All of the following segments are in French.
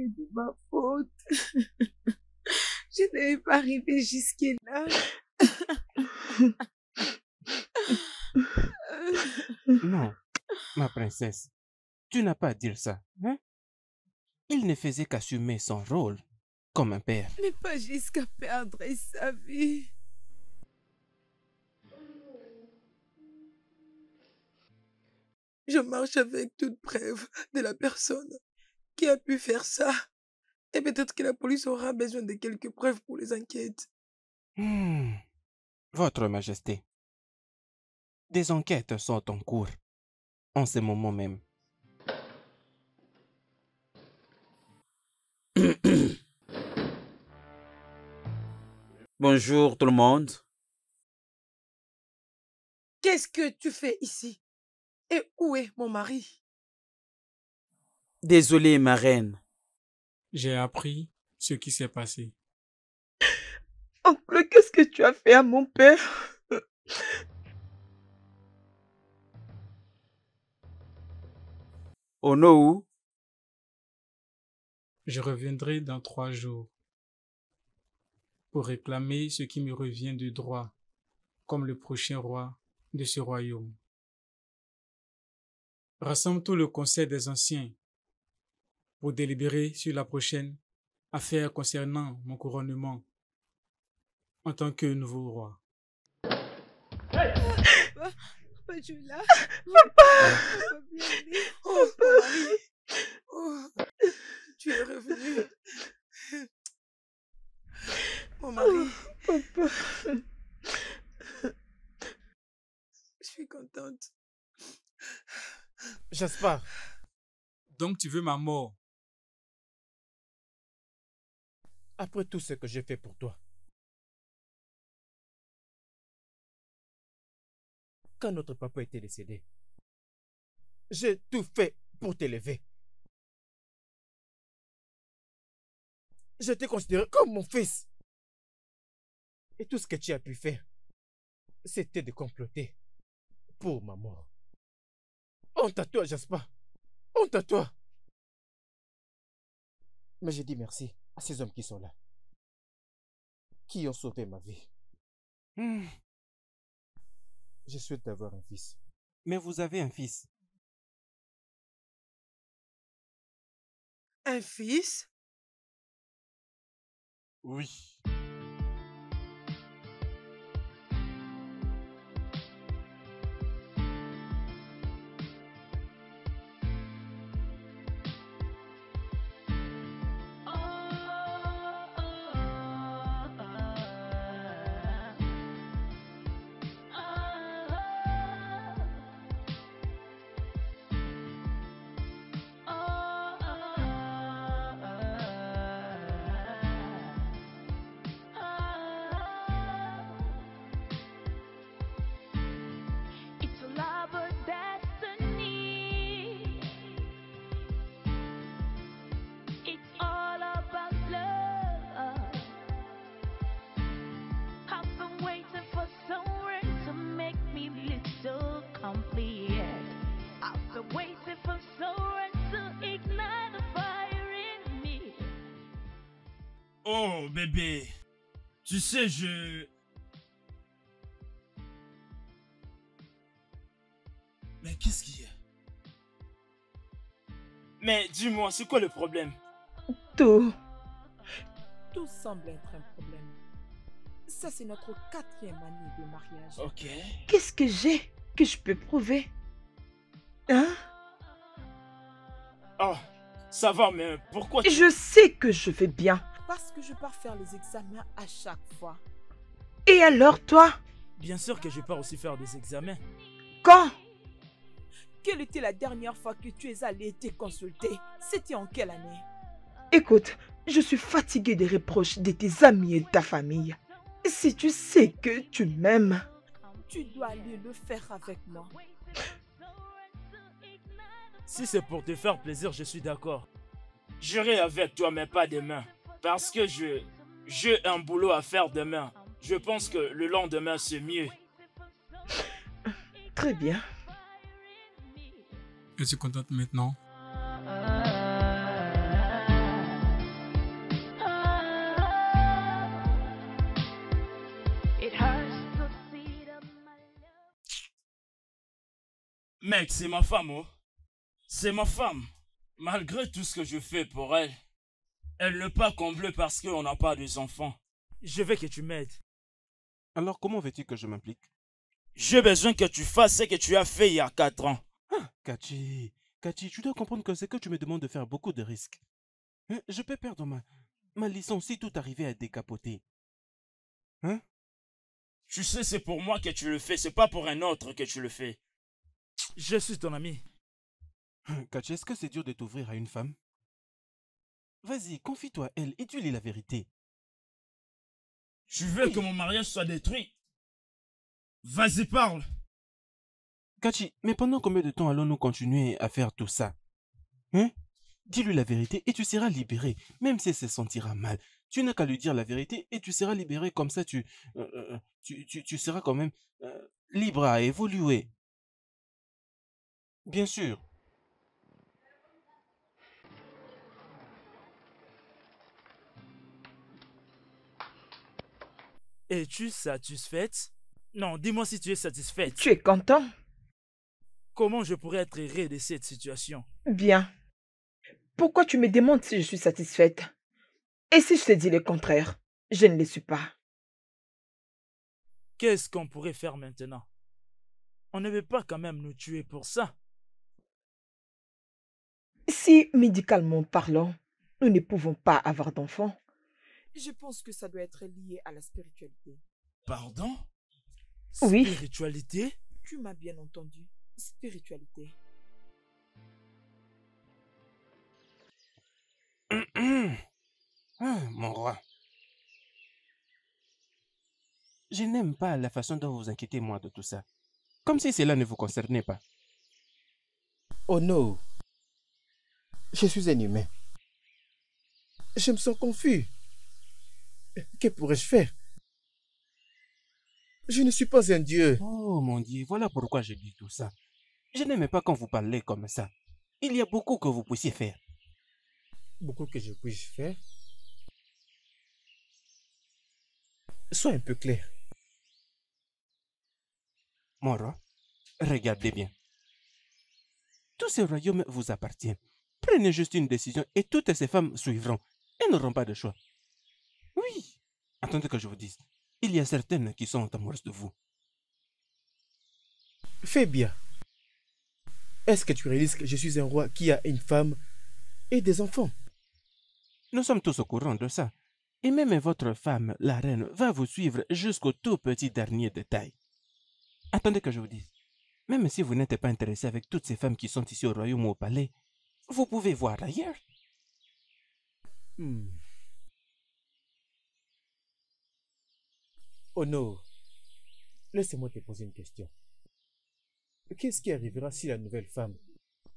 est de ma faute. Je n'avais pas arrivé jusque-là. Non, ma princesse, tu n'as pas à dire ça, hein? Il ne faisait qu'assumer son rôle comme un père. Mais pas jusqu'à perdre sa vie. Je marche avec toute preuve de la personne qui a pu faire ça. Et peut-être que la police aura besoin de quelques preuves pour les enquêtes. Votre Majesté, des enquêtes sont en cours en ce moment même. Bonjour tout le monde. Qu'est-ce que tu fais ici? Et où est mon mari? Désolé, ma reine. J'ai appris ce qui s'est passé. Oncle, qu'est-ce que tu as fait à mon père? Onowu, Je reviendrai dans 3 jours pour réclamer ce qui me revient de droit comme le prochain roi de ce royaume. Rassemble tout le conseil des anciens pour délibérer sur la prochaine affaire concernant mon couronnement en tant que nouveau roi. Papa Jula. Papa, oh, mari. Oh, tu es revenu. Mon mari. Oh, papa. Je suis contente. Jasper, Donc tu veux ma mort? après tout ce que j'ai fait pour toi, quand notre papa était décédé, j'ai tout fait pour t'élever. Je t'ai considéré comme mon fils. Et tout ce que tu as pu faire, c'était de comploter pour ma mort. Honte à toi, Jasper. Honte à toi. Mais je dis merci à ces hommes qui sont là, qui ont sauvé ma vie. Je souhaite avoir un fils. Mais vous avez un fils. Un fils? Oui. Oh bébé, tu sais Mais qu'est-ce qu'il y a? Mais dis-moi, c'est quoi le problème? Tout semble être un problème. Ça, c'est notre 4e année de mariage. Ok. Qu'est-ce que j'ai que je peux prouver? Hein? Oh, ça va, mais pourquoi tu... Je sais que je vais bien. Parce que je pars faire les examens à chaque fois. Et alors, toi? Bien sûr que je pars aussi faire des examens. Quand? Quelle était la dernière fois que tu es allé te consulter? C'était en quelle année? Écoute, je suis fatiguée des reproches de tes amis et de ta famille. Si tu sais que tu m'aimes, tu dois aller le faire avec moi. Si c'est pour te faire plaisir, je suis d'accord. J'irai avec toi, mais pas demain. Parce que j'ai un boulot à faire demain. Je pense que le lendemain, c'est mieux. Très bien. Es-tu contente maintenant? Mec, c'est ma femme, oh. C'est ma femme. Malgré tout ce que je fais pour elle, elle n'est pas comblée parce qu'on n'a pas des enfants. Je veux que tu m'aides. Alors comment veux-tu que je m'implique? J'ai besoin que tu fasses ce que tu as fait il y a 4 ans. Ah, Kachi, tu dois comprendre que c'est que tu me demandes de faire beaucoup de risques. Hein, je peux perdre ma licence si tout arrivait à décapoter. Hein? Tu sais, c'est pour moi que tu le fais, c'est pas pour un autre que tu le fais. Je suis ton ami. Kachi, est-ce que c'est dur de t'ouvrir à une femme? Vas-y, confie-toi à elle et dis-lui la vérité. Tu veux que mon mariage soit détruit? Vas-y, parle. Kachi, mais pendant combien de temps allons-nous continuer à faire tout ça? Hein? Dis-lui la vérité et tu seras libéré, même si elle se sentira mal. Tu n'as qu'à lui dire la vérité et tu seras libéré, comme ça tu seras quand même libre à évoluer. Bien sûr. Es-tu satisfaite? Non, dis-moi si tu es satisfaite. Tu es content? Comment je pourrais être heureux de cette situation? Bien. Pourquoi tu me demandes si je suis satisfaite? Et si je te dis le contraire? Je ne le suis pas. Qu'est-ce qu'on pourrait faire maintenant? On ne veut pas quand même nous tuer pour ça. Si, médicalement parlant, nous ne pouvons pas avoir d'enfants, je pense que ça doit être lié à la spiritualité. Pardon? Oui. Spiritualité? Tu m'as bien entendu. Spiritualité. Ah, mon roi. Je n'aime pas la façon dont vous inquiétez moi de tout ça. Comme si cela ne vous concernait pas. Oh non. Je suis un humain. Je me sens confus. Que pourrais-je faire? Je ne suis pas un dieu. Oh mon Dieu, voilà pourquoi je dis tout ça. Je n'aime pas quand vous parlez comme ça. Il y a beaucoup que vous puissiez faire. Beaucoup que je puisse faire. Sois un peu clair. Mon roi, regardez bien. Tout ce royaume vous appartient. Prenez juste une décision et toutes ces femmes suivront. Elles n'auront pas de choix. Oui. Attendez que je vous dise. Il y a certaines qui sont amoureuses de vous. Fais bien. Est-ce que tu réalises que je suis un roi qui a une femme et des enfants? Nous sommes tous au courant de ça. Et même votre femme, la reine, va vous suivre jusqu'au tout petit dernier détail. Attendez que je vous dise. Même si vous n'êtes pas intéressé avec toutes ces femmes qui sont ici au royaume ou au palais, vous pouvez voir ailleurs. Oh non. Laisse-moi te poser une question. Qu'est-ce qui arrivera si la nouvelle femme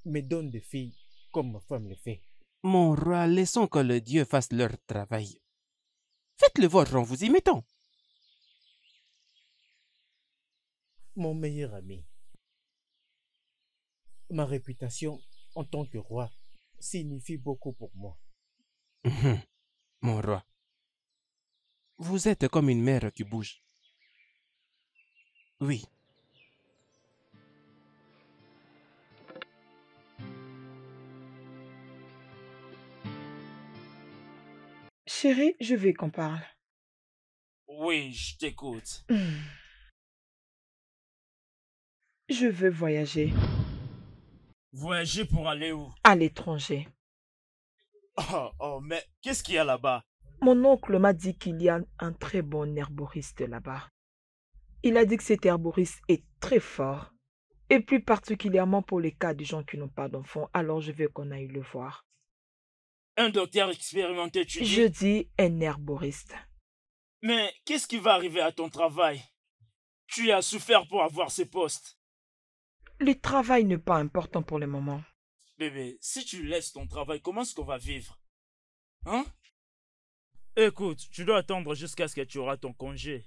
me donne des filles comme ma femme le fait? Mon roi, laissons que les dieux fassent leur travail. Faites-le voir en vous y mettant. Mon meilleur ami. Ma réputation en tant que roi signifie beaucoup pour moi. Mon roi, vous êtes comme une mer qui bouge. Oui. Chérie, je veux qu'on parle. Oui, je t'écoute. Je veux voyager. Voyager pour aller où? À l'étranger. Oh, mais qu'est-ce qu'il y a là-bas? Mon oncle m'a dit qu'il y a un très bon herboriste là-bas. Il a dit que cet herboriste est très fort. Et plus particulièrement pour les cas de gens qui n'ont pas d'enfants. Alors je veux qu'on aille le voir. Un docteur expérimenté, tu dis? Je dis un herboriste. Mais qu'est-ce qui va arriver à ton travail? Tu as souffert pour avoir ce poste. Le travail n'est pas important pour le moment. Bébé, si tu laisses ton travail, comment est-ce qu'on va vivre? Hein? Écoute, tu dois attendre jusqu'à ce que tu auras ton congé.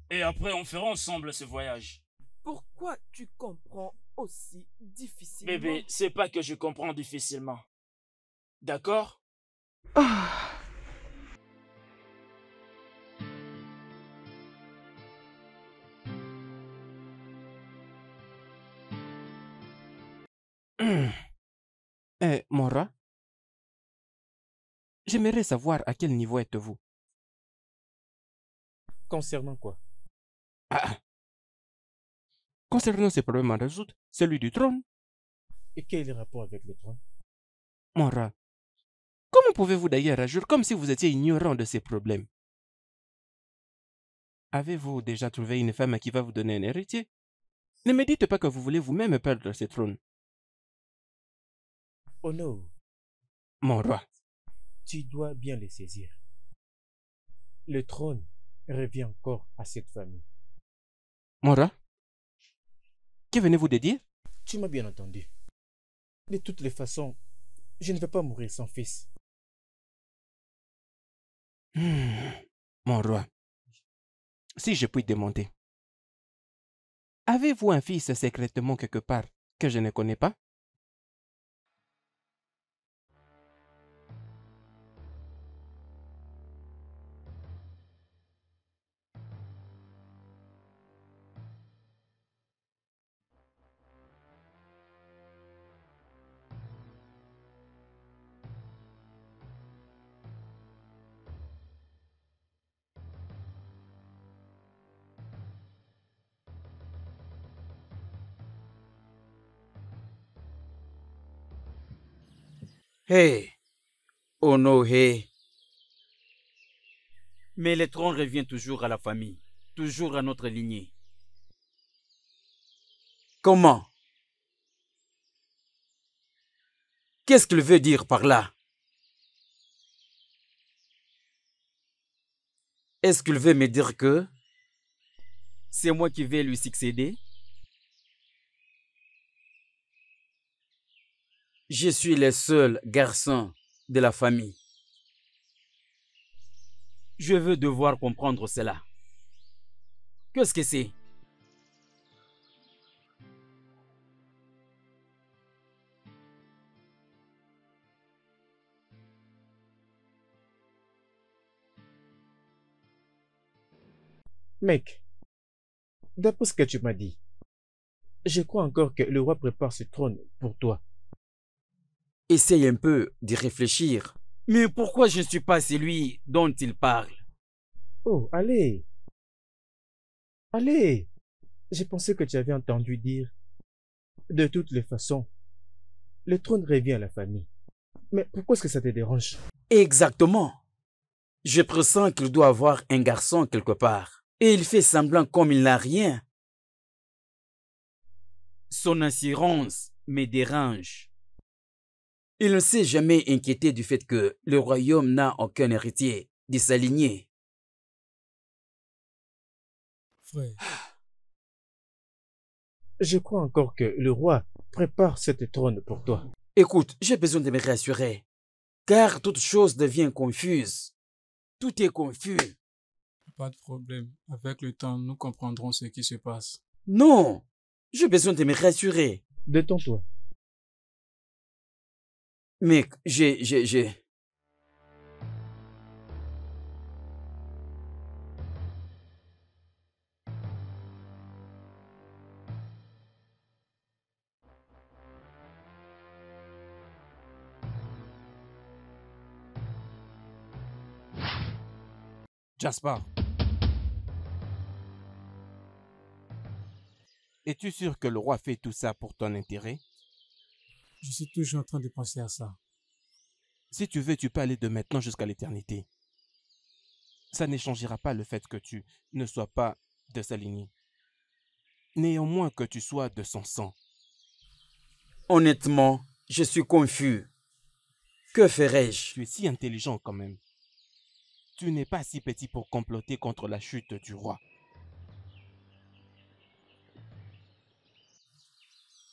Et après, on fera ensemble ce voyage. Pourquoi tu comprends aussi difficilement? Bébé, c'est pas que je comprends difficilement. D'accord? Ah. Mon rat, j'aimerais savoir à quel niveau êtes-vous. Concernant quoi? Ah, concernant ces problèmes à résoudre, celui du trône, Et quel est le rapport avec le trône? mon rat. Comment pouvez-vous d'ailleurs agir comme si vous étiez ignorant de ces problèmes? Avez-vous déjà trouvé une femme qui va vous donner un héritier? Ne me dites pas que vous voulez vous-même perdre ce trône. Oh non, Mon roi, tu dois bien le saisir. Le trône revient encore à cette famille. mon rat, que venez-vous de dire? Tu m'as bien entendu. De toutes les façons, je ne vais pas mourir sans fils. Mon roi, si je puis demander, avez-vous un fils secrètement quelque part que je ne connais pas? Hé, oh no, hé. Mais le trône revient toujours à la famille, toujours à notre lignée. Comment? Qu'est-ce qu'il veut dire par là? Est-ce qu'il veut me dire que c'est moi qui vais lui succéder? Je suis le seul garçon de la famille. Je veux devoir comprendre cela. Qu'est-ce que c'est? Mec, d'après ce que tu m'as dit, je crois encore que le roi prépare ce trône pour toi. Essaye un peu d'y réfléchir. Mais pourquoi je ne suis pas celui dont il parle? Oh, allez. Allez. J'ai pensé que tu avais entendu dire. De toutes les façons, le trône revient à la famille. Mais pourquoi est-ce que ça te dérange? Exactement. Je pressens qu'il doit avoir un garçon quelque part. Et il fait semblant comme il n'a rien. Son assurance me dérange. Il ne s'est jamais inquiété du fait que le royaume n'a aucun héritier de sa lignée. Frère, Je crois encore que le roi prépare cette trône pour toi. Écoute, j'ai besoin de me rassurer. Car toute chose devient confuse. Tout est confus. pas de problème. Avec le temps, nous comprendrons ce qui se passe. Non, j'ai besoin de me rassurer. Détends-toi. Mec, Jasper, es-tu sûr que le roi fait tout ça pour ton intérêt? Je suis toujours en train de penser à ça. Si tu veux, tu peux aller de maintenant jusqu'à l'éternité. Ça ne changera pas le fait que tu ne sois pas de sa lignée. Néanmoins que tu sois de son sang. honnêtement, je suis confus. Que ferais-je? Tu es si intelligent quand même. Tu n'es pas si petit pour comploter contre la chute du roi.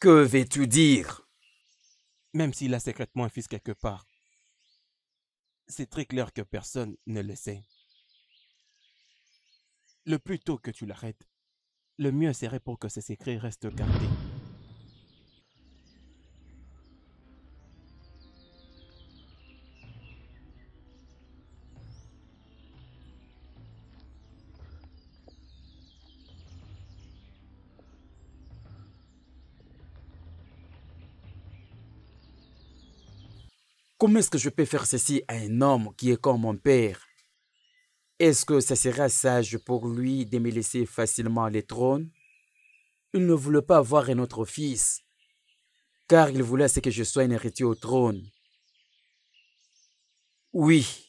Que veux-tu dire? Même s'il a secrètement un fils quelque part. C'est très clair que personne ne le sait. Le plus tôt que tu l'arrêtes, le mieux serait pour que ce secret reste gardé. Comment est-ce que je peux faire ceci à un homme qui est comme mon père? Est-ce que ça sera sage pour lui de me laisser facilement le trône? Il ne voulait pas avoir un autre fils, car il voulait que je sois un héritier au trône. Oui.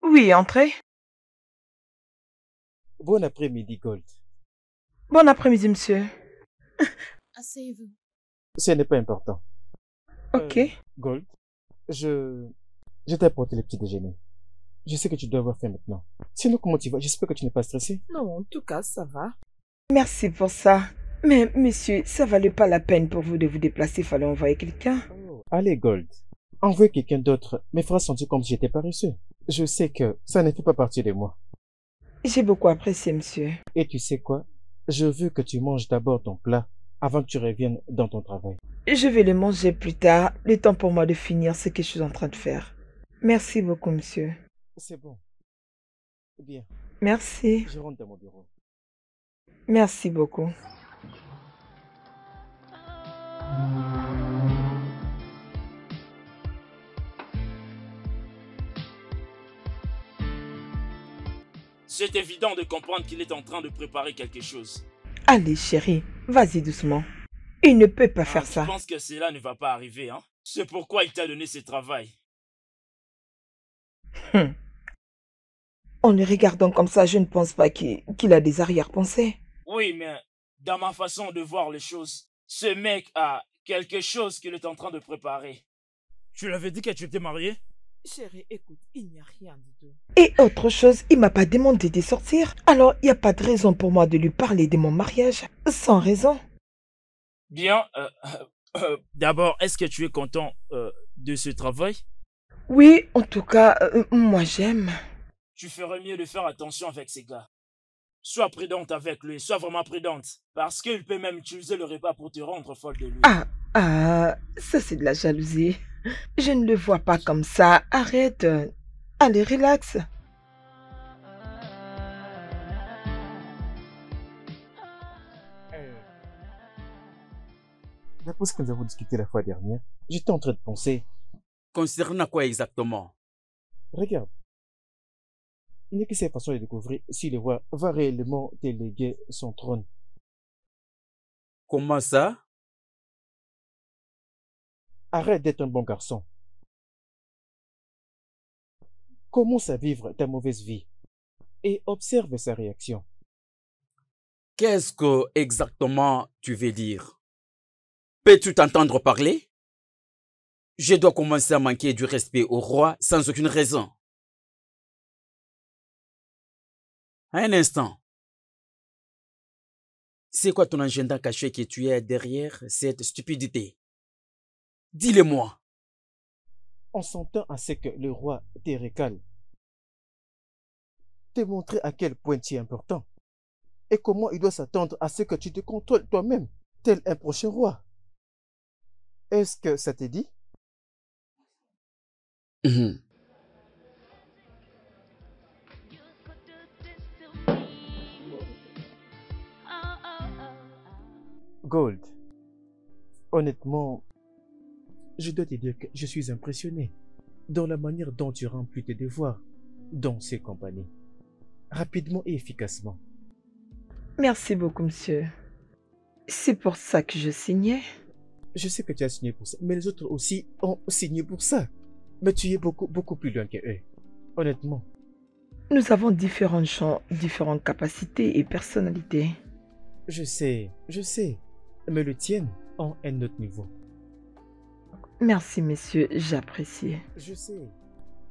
Oui, entrez. Bon après-midi, Gold. Bon après-midi, monsieur. Asseyez-vous. Ce n'est pas important. Ok. Gold, je t'ai apporté le petit déjeuner. Je sais que tu dois avoir faim maintenant. Sinon, comment tu vas? J'espère que tu n'es pas stressé. Non, en tout cas, ça va. Merci pour ça. Mais, monsieur, ça valait pas la peine pour vous de vous déplacer. Il fallait envoyer quelqu'un. Allez, Gold. Envoie quelqu'un d'autre me fera sentir comme si j'étais paresseux. Je sais que ça ne fait pas partie de moi. J'ai beaucoup apprécié, monsieur. Et tu sais quoi? Je veux que tu manges d'abord ton plat avant que tu reviennes dans ton travail. Je vais le manger plus tard. Le temps pour moi de finir ce que je suis en train de faire. Merci beaucoup, monsieur. C'est bon. Bien, Merci. je rentre dans mon bureau. Merci beaucoup. C'est évident de comprendre qu'il est en train de préparer quelque chose. Allez, chérie, vas-y doucement. Il ne peut pas faire Tu ça. penses que cela ne va pas arriver, hein? C'est pourquoi il t'a donné ce travail. En le regardant comme ça, je ne pense pas qu'il a des arrière-pensées. Oui, mais dans ma façon de voir les choses, ce mec a quelque chose qu'il est en train de préparer. Tu l'avais dit que tu étais marié? Chérie, écoute, il n'y a rien du tout. Et autre chose, il m'a pas demandé de sortir. Alors, il n'y a pas de raison pour moi de lui parler de mon mariage. Sans raison. Bien, d'abord, est-ce que tu es content de ce travail? Oui, en tout cas, moi j'aime. Tu ferais mieux de faire attention avec ces gars. Sois prudente avec lui, sois vraiment prudente. Parce qu'il peut même utiliser le repas pour te rendre folle de lui. Ça c'est de la jalousie. Je ne le vois pas comme ça. Arrête. Allez, relax. D'après ce que nous avons discuté la fois dernière, j'étais en train de penser. Concernant quoi exactement? Regarde. Il n'y a que cette façon de découvrir si le roi va réellement déléguer son trône. Comment ça? Arrête d'être un bon garçon. Commence à vivre ta mauvaise vie et observe sa réaction. Qu'est-ce que exactement tu veux dire? Peux-tu t'entendre parler? Je dois commencer à manquer du respect au roi sans aucune raison. Un instant. C'est quoi ton agenda caché que tu es derrière cette stupidité? Dis-le-moi. On s'entend à ce que le roi te récale. Te montrer à quel point tu es important. Et comment il doit s'attendre à ce que tu te contrôles toi-même, tel un prochain roi. Est-ce que ça te dit? Gold, honnêtement, je dois te dire que je suis impressionné dans la manière dont tu remplis tes devoirs dans ces compagnies, rapidement et efficacement. Merci beaucoup, monsieur. C'est pour ça que je signais. Je sais que tu as signé pour ça, mais les autres aussi ont signé pour ça. Mais tu es beaucoup plus loin qu'eux. Honnêtement. Nous avons différents champs, différentes capacités et personnalités. Je sais. Mais le tien en un autre niveau. Merci, messieurs, j'apprécie. Je sais.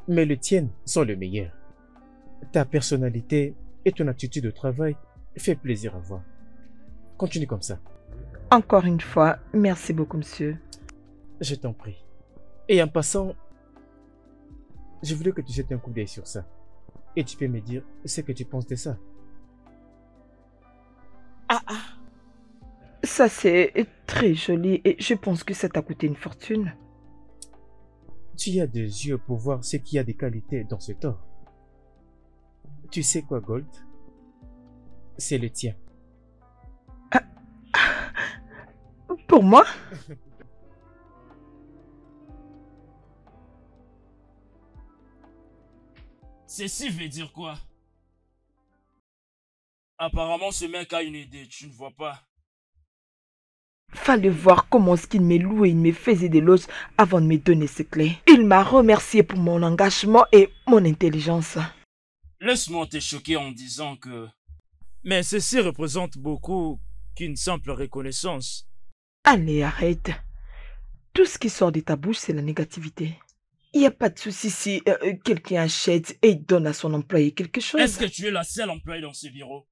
Mais le tien sont le meilleur. Ta personnalité et ton attitude de travail fait plaisir à voir. Continue comme ça. Encore une fois, merci beaucoup, monsieur. Je t'en prie. Et en passant, je voulais que tu jettes un coup d'œil sur ça. Et tu peux me dire ce que tu penses de ça. Ça, c'est très joli et je pense que ça t'a coûté une fortune. Tu as des yeux pour voir ce qu'il y a des qualités dans cet or. Tu sais quoi, Gold? C'est le tien. Pour moi? Ceci veut dire quoi? Apparemment, ce mec a une idée, tu ne vois pas. Fallait voir comment est-ce qu'il me louait, il me faisait des loges avant de me donner ses clés. Il m'a remercié pour mon engagement et mon intelligence. Laisse-moi te choquer en disant que... Mais ceci représente beaucoup qu'une simple reconnaissance. Allez, arrête. Tout ce qui sort de ta bouche, c'est la négativité. Il n'y a pas de souci si quelqu'un achète et donne à son employé quelque chose. Est-ce que tu es la seule employée dans ce bureau?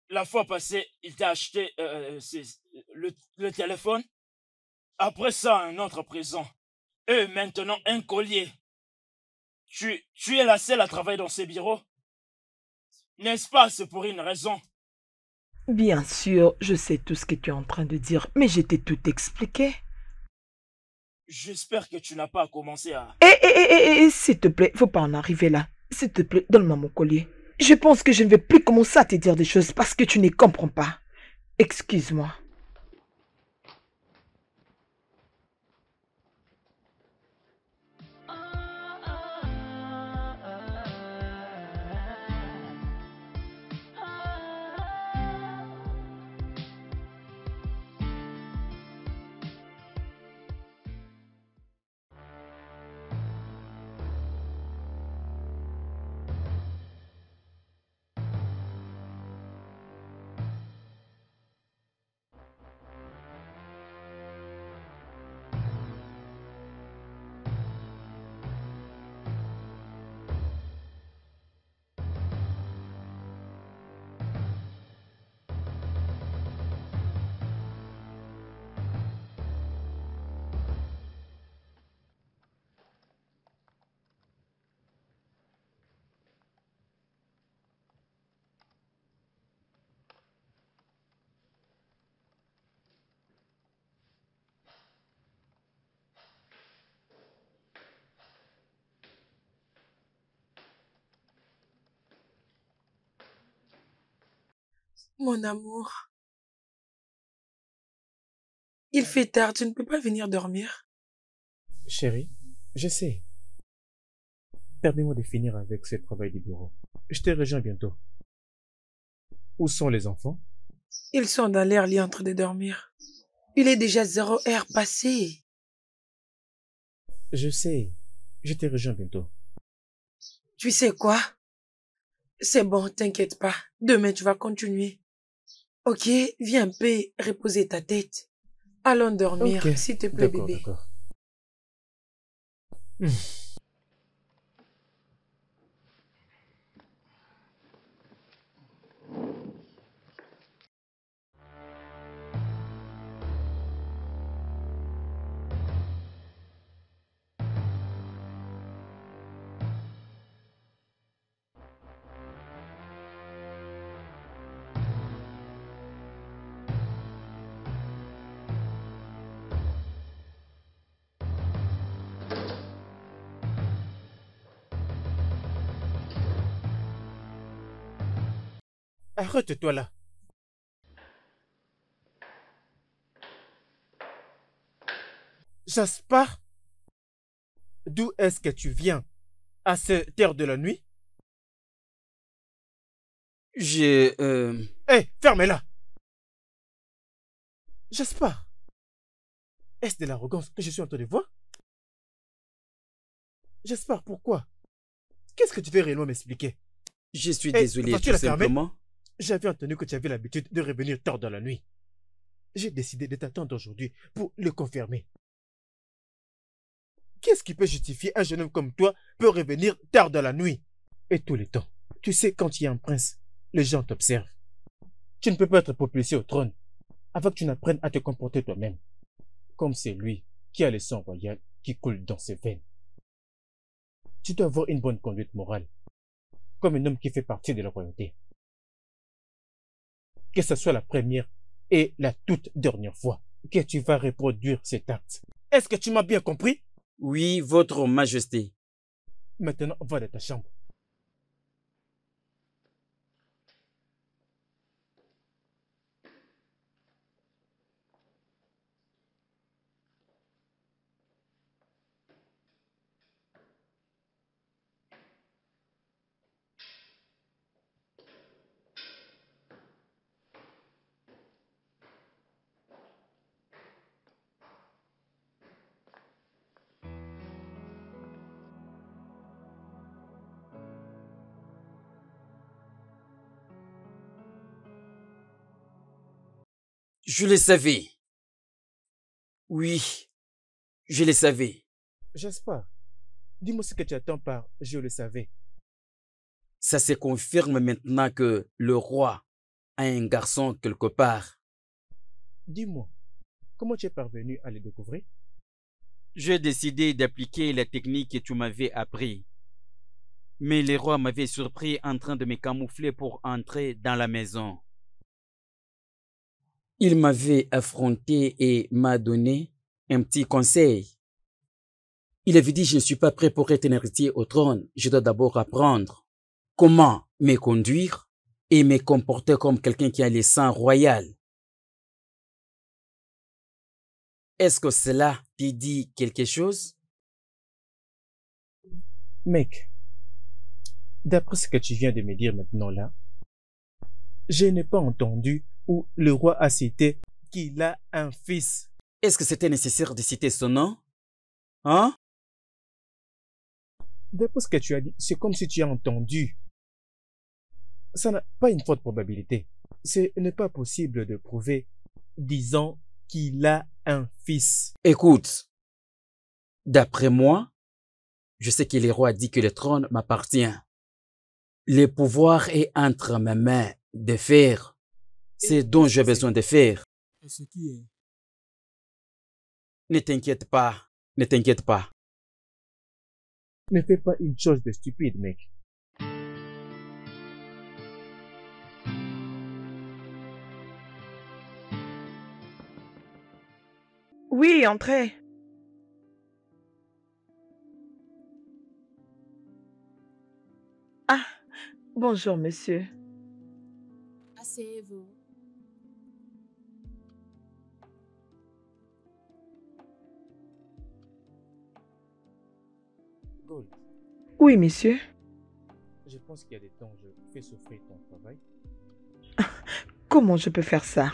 La fois passée, il t'a acheté le téléphone. Après ça, un autre présent. Et maintenant, un collier. Tu es la seule à travailler dans ce bureau? N'est-ce pas? C'est pour une raison. Bien sûr, je sais tout ce que tu es en train de dire, mais je t'ai tout expliqué. J'espère que tu n'as pas commencé à... S'il te plaît, faut pas en arriver là. S'il te plaît, donne-moi mon collier. Je pense que je ne vais plus commencer à te dire des choses parce que tu ne comprends pas. Excuse-moi. Mon amour, il fait tard, tu ne peux pas venir dormir. Chérie, je sais. Permets-moi de finir avec ce travail du bureau. Je te rejoins bientôt. Où sont les enfants? Ils sont dans leur lit en train de dormir. Il est déjà 0 heure passée. Je sais. Je te rejoins bientôt. Tu sais quoi? C'est bon, t'inquiète pas. Demain, tu vas continuer. Ok, viens un peu reposer ta tête. Allons dormir, Ok, s'il te plaît, d'accord, bébé. d'accord. Arrête-toi là. Jaspar, d'où est-ce que tu viens à cette heure de la nuit? J'ai... Hé, fermez-la. Jaspar, est-ce de l'arrogance que je suis en train de voir? Jaspar, pourquoi? Qu'est-ce que tu veux réellement m'expliquer? Je suis Hey, désolé, vas-tu tout la fermer? simplement. J'avais entendu que tu avais l'habitude de revenir tard dans la nuit. J'ai décidé de t'attendre aujourd'hui pour le confirmer. Qu'est-ce qui peut justifier un jeune homme comme toi peut revenir tard dans la nuit? Et tous les temps. Tu sais, quand il y a un prince, les gens t'observent. Tu ne peux pas être propulsé au trône avant que tu n'apprennes à te comporter toi-même. Comme c'est lui qui a le sang royal qui coule dans ses veines. Tu dois avoir une bonne conduite morale, comme un homme qui fait partie de la royauté. Que ce soit la première et la toute dernière fois que tu vas reproduire cet acte. Est-ce que tu m'as bien compris? Oui, votre majesté. Maintenant, va dans ta chambre. Je le savais. Oui, je le savais. Jasper, dis-moi ce que tu attends par « je le savais ». Ça se confirme maintenant que le roi a un garçon quelque part. Dis-moi, comment tu es parvenu à le découvrir? J'ai décidé d'appliquer la technique que tu m'avais appris. Mais le roi m'avait surpris en train de me camoufler pour entrer dans la maison. Il m'avait affronté et m'a donné un petit conseil. Il avait dit, je ne suis pas prêt pour être un héritier au trône. Je dois d'abord apprendre comment me conduire et me comporter comme quelqu'un qui a le sang royal. Est-ce que cela te dit quelque chose? Mec, d'après ce que tu viens de me dire maintenant là, je n'ai pas entendu où le roi a cité qu'il a un fils. Est-ce que c'était nécessaire de citer son nom? Hein? D'après ce que tu as dit, c'est comme si tu as entendu. Ça n'a pas une forte probabilité. Ce n'est pas possible de prouver, disant qu'il a un fils. Écoute, d'après moi, je sais que le roi dit que le trône m'appartient. Le pouvoir est entre mes mains de faire ce dont j'ai besoin de faire. Et ce qui est. Ne t'inquiète pas, ne t'inquiète pas. Ne fais pas une chose de stupide, mec. Oui, entrez. Ah, bonjour, monsieur. Asseyez-vous. Gold, Oui, monsieur. je pense qu'il y a des temps je fais souffrir ton travail. Comment je peux faire ça?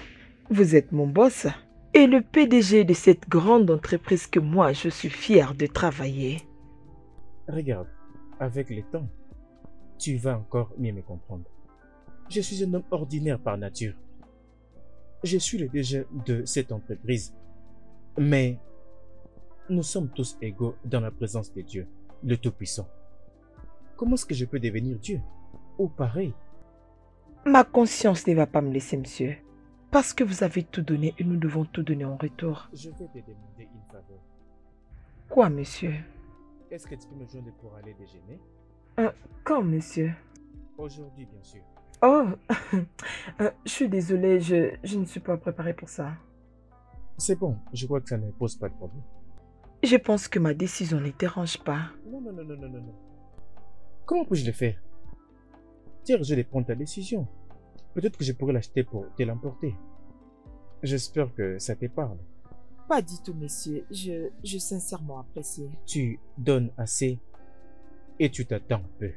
Vous êtes mon boss et le PDG de cette grande entreprise que moi, je suis fier de travailler. Regarde, avec le temps, tu vas encore mieux me comprendre. Je suis un homme ordinaire par nature. Je suis le DG de cette entreprise. Mais nous sommes tous égaux dans la présence de Dieu, le Tout-Puissant. Comment est-ce que je peux devenir Dieu? Ou pareil? Ma conscience ne va pas me laisser, monsieur. Parce que vous avez tout donné et nous devons tout donner en retour. Je vais te demander une faveur. Quoi, monsieur? Est-ce que tu peux me joindre pour aller déjeuner? Quand, monsieur? Aujourd'hui, bien sûr. Oh, je suis désolée, je ne suis pas préparée pour ça. C'est bon, je crois que ça ne pose pas de problème. Je pense que ma décision ne dérange pas. Non, non, non, non, non, non, non. Comment puis-je le faire? Tiens, je vais prendre ta décision. Peut-être que je pourrais l'acheter pour te l'emporter. J'espère que ça te parle. Pas du tout, monsieur. Je sincèrement apprécie. Tu donnes assez et tu t'attends peu.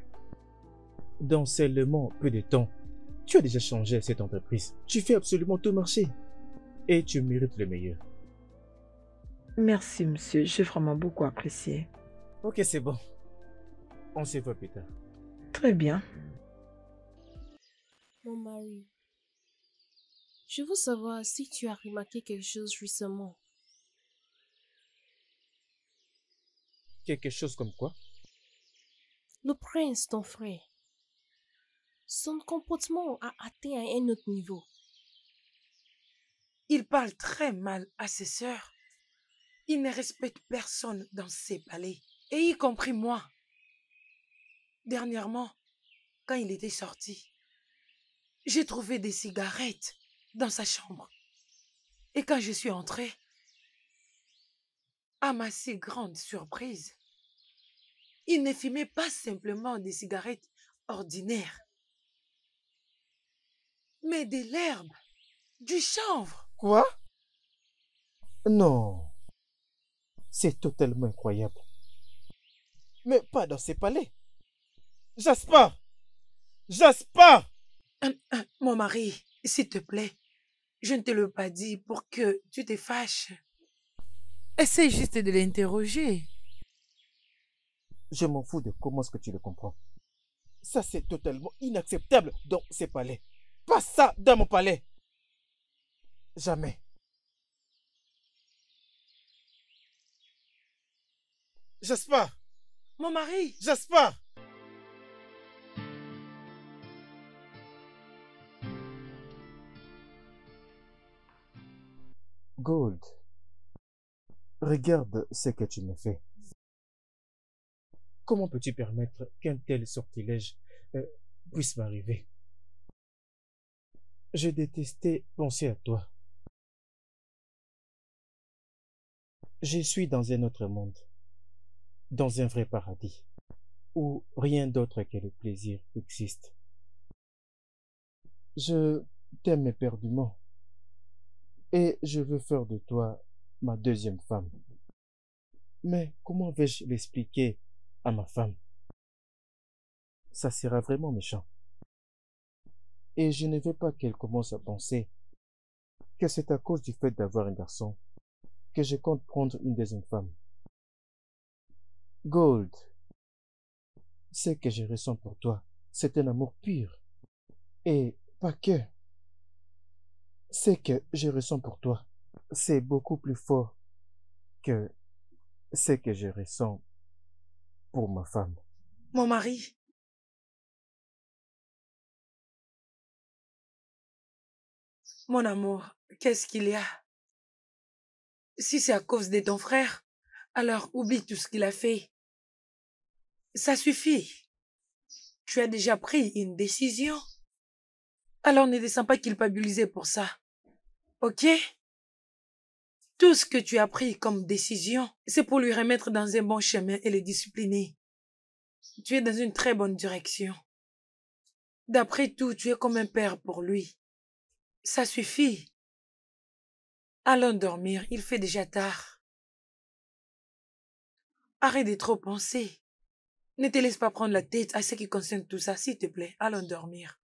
Dans seulement peu de temps, tu as déjà changé cette entreprise. Tu fais absolument tout marcher. Et tu mérites le meilleur. Merci, monsieur. J'ai vraiment beaucoup apprécié. Ok, c'est bon. On se voit plus tard. Très bien. Mon mari, je veux savoir si tu as remarqué quelque chose récemment. Quelque chose comme quoi? Le prince, ton frère, son comportement a atteint un autre niveau. Il parle très mal à ses sœurs. Il ne respecte personne dans ses palais, et y compris moi. Dernièrement, quand il était sorti, j'ai trouvé des cigarettes dans sa chambre. Et quand je suis entrée, à ma si grande surprise, il ne fumait pas simplement des cigarettes ordinaires, mais de l'herbe, du chanvre. Quoi? Non. C'est totalement incroyable. Mais pas dans ces palais. Jasper! Jasper! Mon mari, s'il te plaît, je ne te l'ai pas dit pour que tu te fâches. Essaye juste de l'interroger. Je m'en fous de comment est-ce que tu le comprends. Ça, c'est totalement inacceptable dans ces palais. Pas ça dans mon palais. Jamais. Jasper! Mon mari! Jasper! Gold, regarde ce que tu me fais. Comment peux-tu permettre qu'un tel sortilège puisse m'arriver? Je détestais penser à toi. Je suis dans un autre monde, dans un vrai paradis, où rien d'autre que le plaisir existe. Je t'aime éperdument, et je veux faire de toi ma deuxième femme. Mais comment vais-je l'expliquer à ma femme? Ça sera vraiment méchant. Et je ne veux pas qu'elle commence à penser que c'est à cause du fait d'avoir un garçon que je compte prendre une deuxième femme. Gold, ce que je ressens pour toi, c'est un amour pur. Et pas que. Ce que je ressens pour toi, c'est beaucoup plus fort que ce que je ressens pour ma femme. Mon mari. Mon amour, qu'est-ce qu'il y a? Si c'est à cause de ton frère, alors oublie tout ce qu'il a fait. Ça suffit. Tu as déjà pris une décision. Alors ne descends pas culpabiliser pour ça. Ok? Tout ce que tu as pris comme décision, c'est pour lui remettre dans un bon chemin et le discipliner. Tu es dans une très bonne direction. D'après tout, tu es comme un père pour lui. Ça suffit. Allons dormir, il fait déjà tard. Arrête de trop penser. Ne te laisse pas prendre la tête à ce qui concerne tout ça, s'il te plaît. Allons dormir.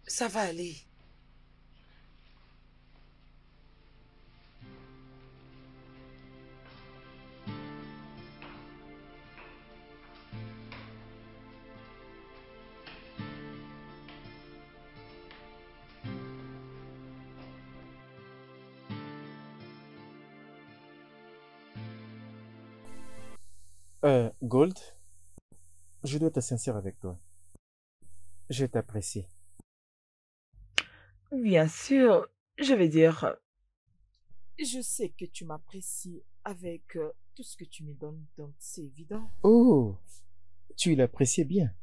Ça va aller. Gold, je dois être sincère avec toi. Je t'apprécie. Bien sûr, je vais dire, je sais que tu m'apprécies avec tout ce que tu me donnes, donc c'est évident. Oh, tu l'appréciais bien.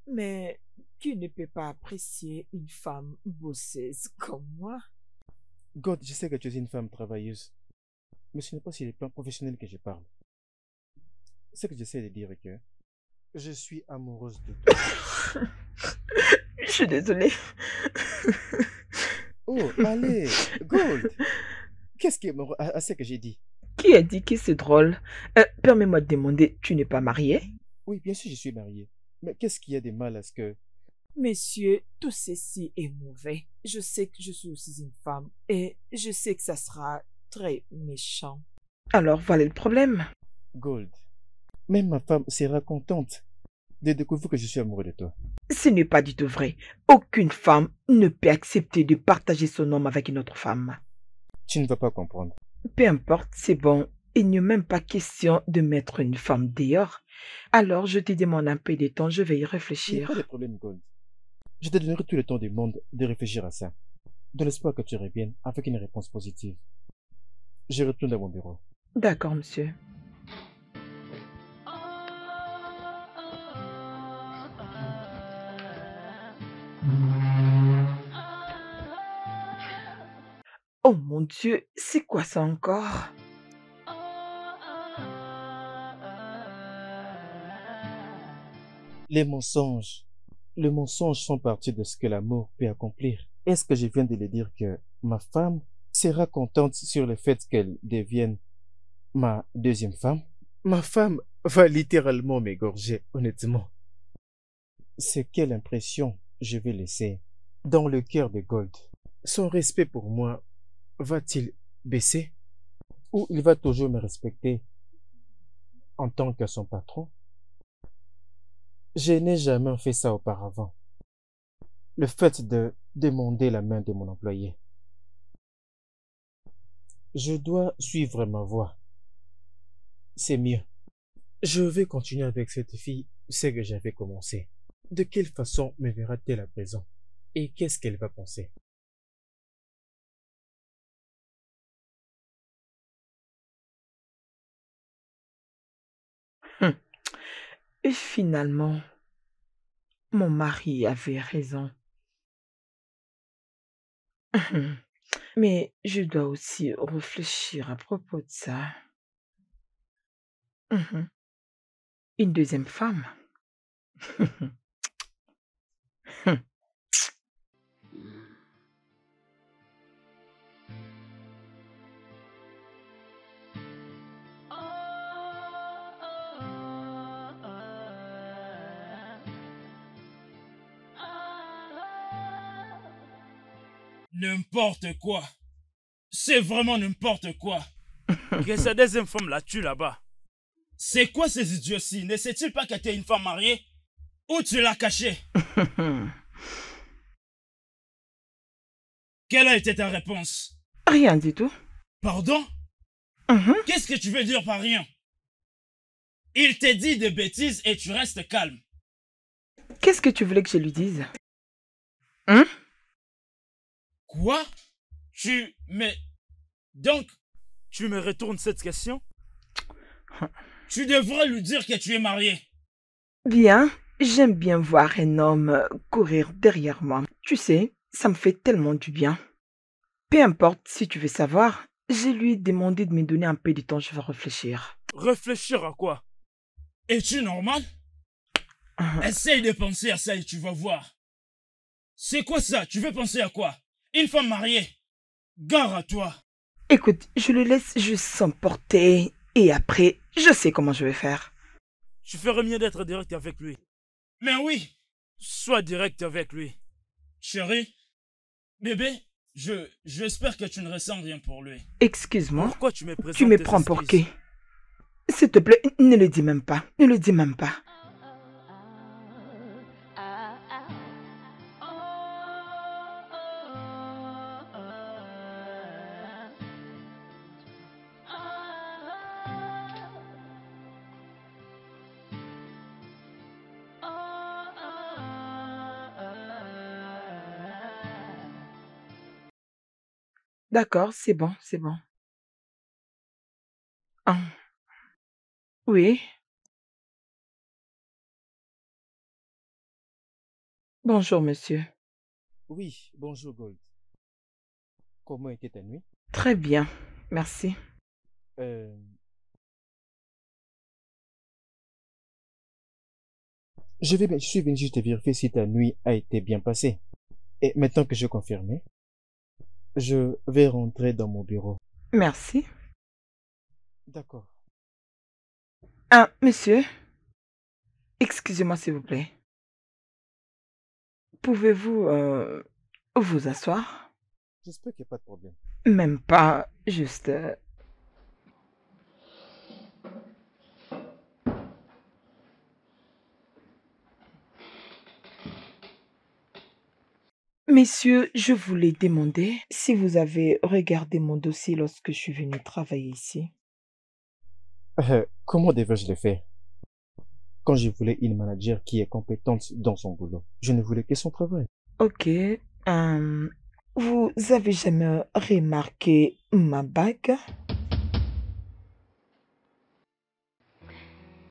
Mais qui ne peut pas apprécier une femme bosseuse comme moi? Gold, je sais que tu es une femme travailleuse, mais ce n'est pas sur les plans professionnels que je parle. Ce que j'essaie de dire est que je suis amoureuse de toi. Je suis désolée. Oh, allez, Gold, qu'est-ce qui est amoureux à ce que j'ai dit? Qui a dit que c'est drôle? Permets-moi de demander, tu n'es pas marié? Oui, bien sûr, je suis marié. Mais qu'est-ce qu'il y a de mal à ce que... Messieurs, tout ceci est mauvais. Je sais que je suis aussi une femme et je sais que ça sera très méchant. Alors, voilà le problème. Gold, même ma femme sera contente de découvrir que je suis amoureux de toi. Ce n'est pas du tout vrai. Aucune femme ne peut accepter de partager son homme avec une autre femme. Tu ne vas pas comprendre. Peu importe, c'est bon. Il n'y a même pas question de mettre une femme dehors. Alors, je te demande un peu de temps, je vais y Il n'y a réfléchir. pas de problème, Gold. Je te donnerai tout le temps du monde de réfléchir à ça. Dans l'espoir que tu reviennes avec une réponse positive. Je retourne à mon bureau. D'accord, monsieur. Oh mon Dieu, c'est quoi ça encore? Les mensonges font partie de ce que l'amour peut accomplir. Est-ce que je viens de le dire que ma femme sera contente sur le fait qu'elle devienne ma deuxième femme? Ma femme va littéralement m'égorger, honnêtement. C'est quelle impression je vais laisser dans le cœur de Gold? Son respect pour moi va-t-il baisser? Ou il va toujours me respecter en tant que son patron? Je n'ai jamais fait ça auparavant. le fait de demander la main de mon employé. Je dois suivre ma voie. C'est mieux. Je vais continuer avec cette fille, ce que j'avais commencé. De quelle façon me verra-t-elle à présent? Et qu'est-ce qu'elle va penser? Et finalement, mon mari avait raison. Mais je dois aussi réfléchir à propos de ça. Une deuxième femme. N'importe quoi. C'est vraiment n'importe quoi. Que sa deuxième femme la tue là-bas. C'est quoi ces idioties? Ne sait-il pas que t'es une femme mariée? Ou tu l'as cachée? Quelle a été ta réponse? Rien du tout. Pardon? Qu'est-ce que tu veux dire par rien? Il t'a dit des bêtises et tu restes calme. Qu'est-ce que tu voulais que je lui dise? Quoi? Donc, tu me retournes cette question? Tu devrais lui dire que tu es marié. Bien, j'aime bien voir un homme courir derrière moi. Tu sais, ça me fait tellement du bien. Peu importe si tu veux savoir, je lui ai demandé de me donner un peu de temps, je vais réfléchir. Réfléchir à quoi? Es-tu normal? Essaye de penser à ça et tu vas voir. C'est quoi ça? Tu veux penser à quoi? Une femme mariée? Gare à toi. Écoute, je le laisse juste s'emporter et après, je sais comment je vais faire. Tu ferais mieux d'être direct avec lui. Mais oui. Sois direct avec lui. Chérie, bébé, j'espère que tu ne ressens rien pour lui. Excuse-moi. Pourquoi tu me présentes Tu me prends pour qui? S'il te plaît, ne le dis même pas. Ne le dis même pas. D'accord, c'est bon, c'est bon. Ah. Oui. Bonjour, monsieur. Oui, bonjour Gold. Comment était ta nuit? Très bien, merci. Je suis venu juste vérifier si ta nuit a été bien passée. Et maintenant que j'ai confirmé, je vais rentrer dans mon bureau. Merci. D'accord. Ah, monsieur. Excusez-moi, s'il vous plaît. Pouvez-vous vous asseoir? J'espère qu'il n'y a pas de problème. Même pas, juste... Messieurs, je voulais demander si vous avez regardé mon dossier lorsque je suis venu travailler ici. Comment devrais-je le faire? Quand je voulais une manager qui est compétente dans son boulot, je ne voulais que son travail. Ok. Vous avez jamais remarqué ma bague?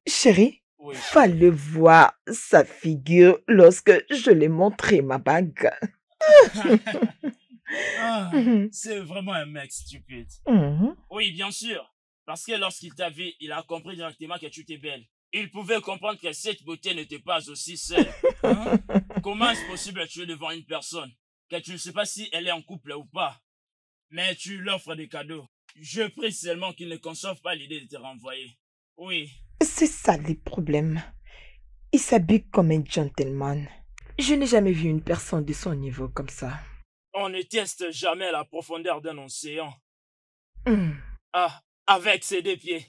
Chérie, Oui. fallait voir sa figure lorsque je lui ai montré ma bague. C'est vraiment un mec stupide. Mhm. Oui, bien sûr. Parce que lorsqu'il t'a vu, il a compris directement que tu étais belle. Il pouvait comprendre que cette beauté n'était pas aussi seule. Hein? Comment est-ce possible que tu es devant une personne, que tu ne sais pas si elle est en couple ou pas, mais tu l'offres des cadeaux? Je prie seulement qu'il ne conçoive pas l'idée de te renvoyer. Oui. C'est ça le problème. Il s'habille comme un gentleman. Je n'ai jamais vu une personne de son niveau comme ça. On ne teste jamais la profondeur d'un océan. Hmm. Ah, avec ses deux pieds.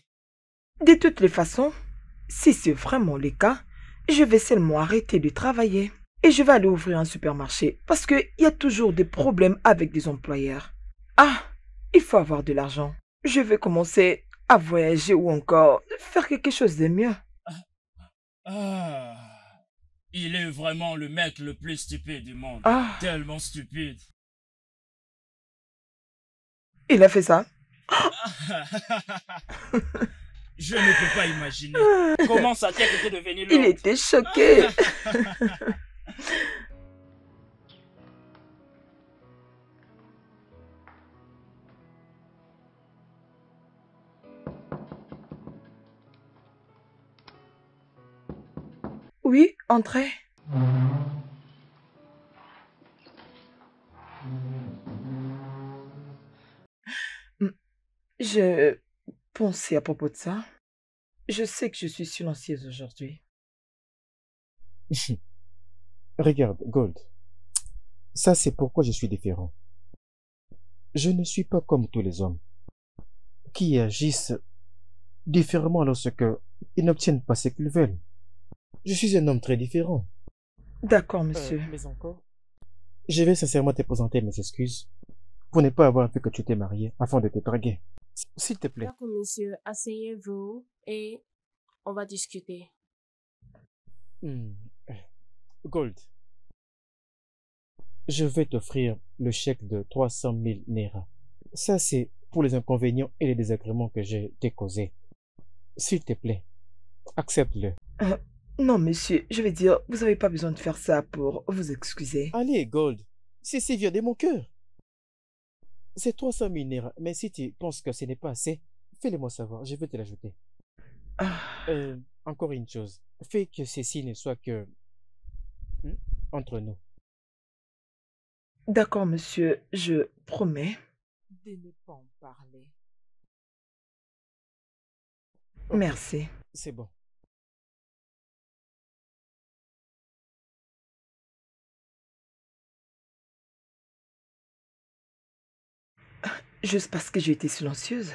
De toutes les façons, si c'est vraiment le cas, je vais seulement arrêter de travailler. et je vais aller ouvrir un supermarché parce qu'il y a toujours des problèmes avec des employeurs. Ah, il faut avoir de l'argent. Je vais commencer à voyager ou encore faire quelque chose de mieux. Ah, il est vraiment le mec le plus stupide du monde. Ah, Tellement stupide. il a fait ça. Je ne peux pas imaginer comment sa tête était devenue Il lourde. était choqué. Oui, entrez. Hmm, Je pensais à propos de ça. Je sais que je suis silencieuse aujourd'hui. Regarde, Gold, ça c'est pourquoi je suis différent. Je ne suis pas comme tous les hommes qui agissent différemment lorsque ils n'obtiennent pas ce qu'ils veulent. Je suis un homme très différent. D'accord, monsieur. Mais encore, je vais sincèrement te présenter mes excuses pour ne pas avoir vu que tu t'es marié afin de te draguer. S'il te plaît. D'accord, monsieur, asseyez-vous et on va discuter. Hmm. Gold, je vais t'offrir le chèque de 300 000 Naira. Ça, c'est pour les inconvénients et les désagréments que j'ai t'ai causés. S'il te plaît, accepte-le. Euh, non, monsieur, je vais dire, vous n'avez pas besoin de faire ça pour vous excuser. Allez, Gold, c'est vient de mon cœur. C'est 300 000 Naira, mais si tu penses que ce n'est pas assez, fais-le-moi savoir, je vais te l'ajouter. Ah, Encore une chose, fais que ceci ne soit que entre nous. d'accord, monsieur, je promets de ne pas en parler. Ok, Merci. c'est bon. Juste parce que j'ai été silencieuse.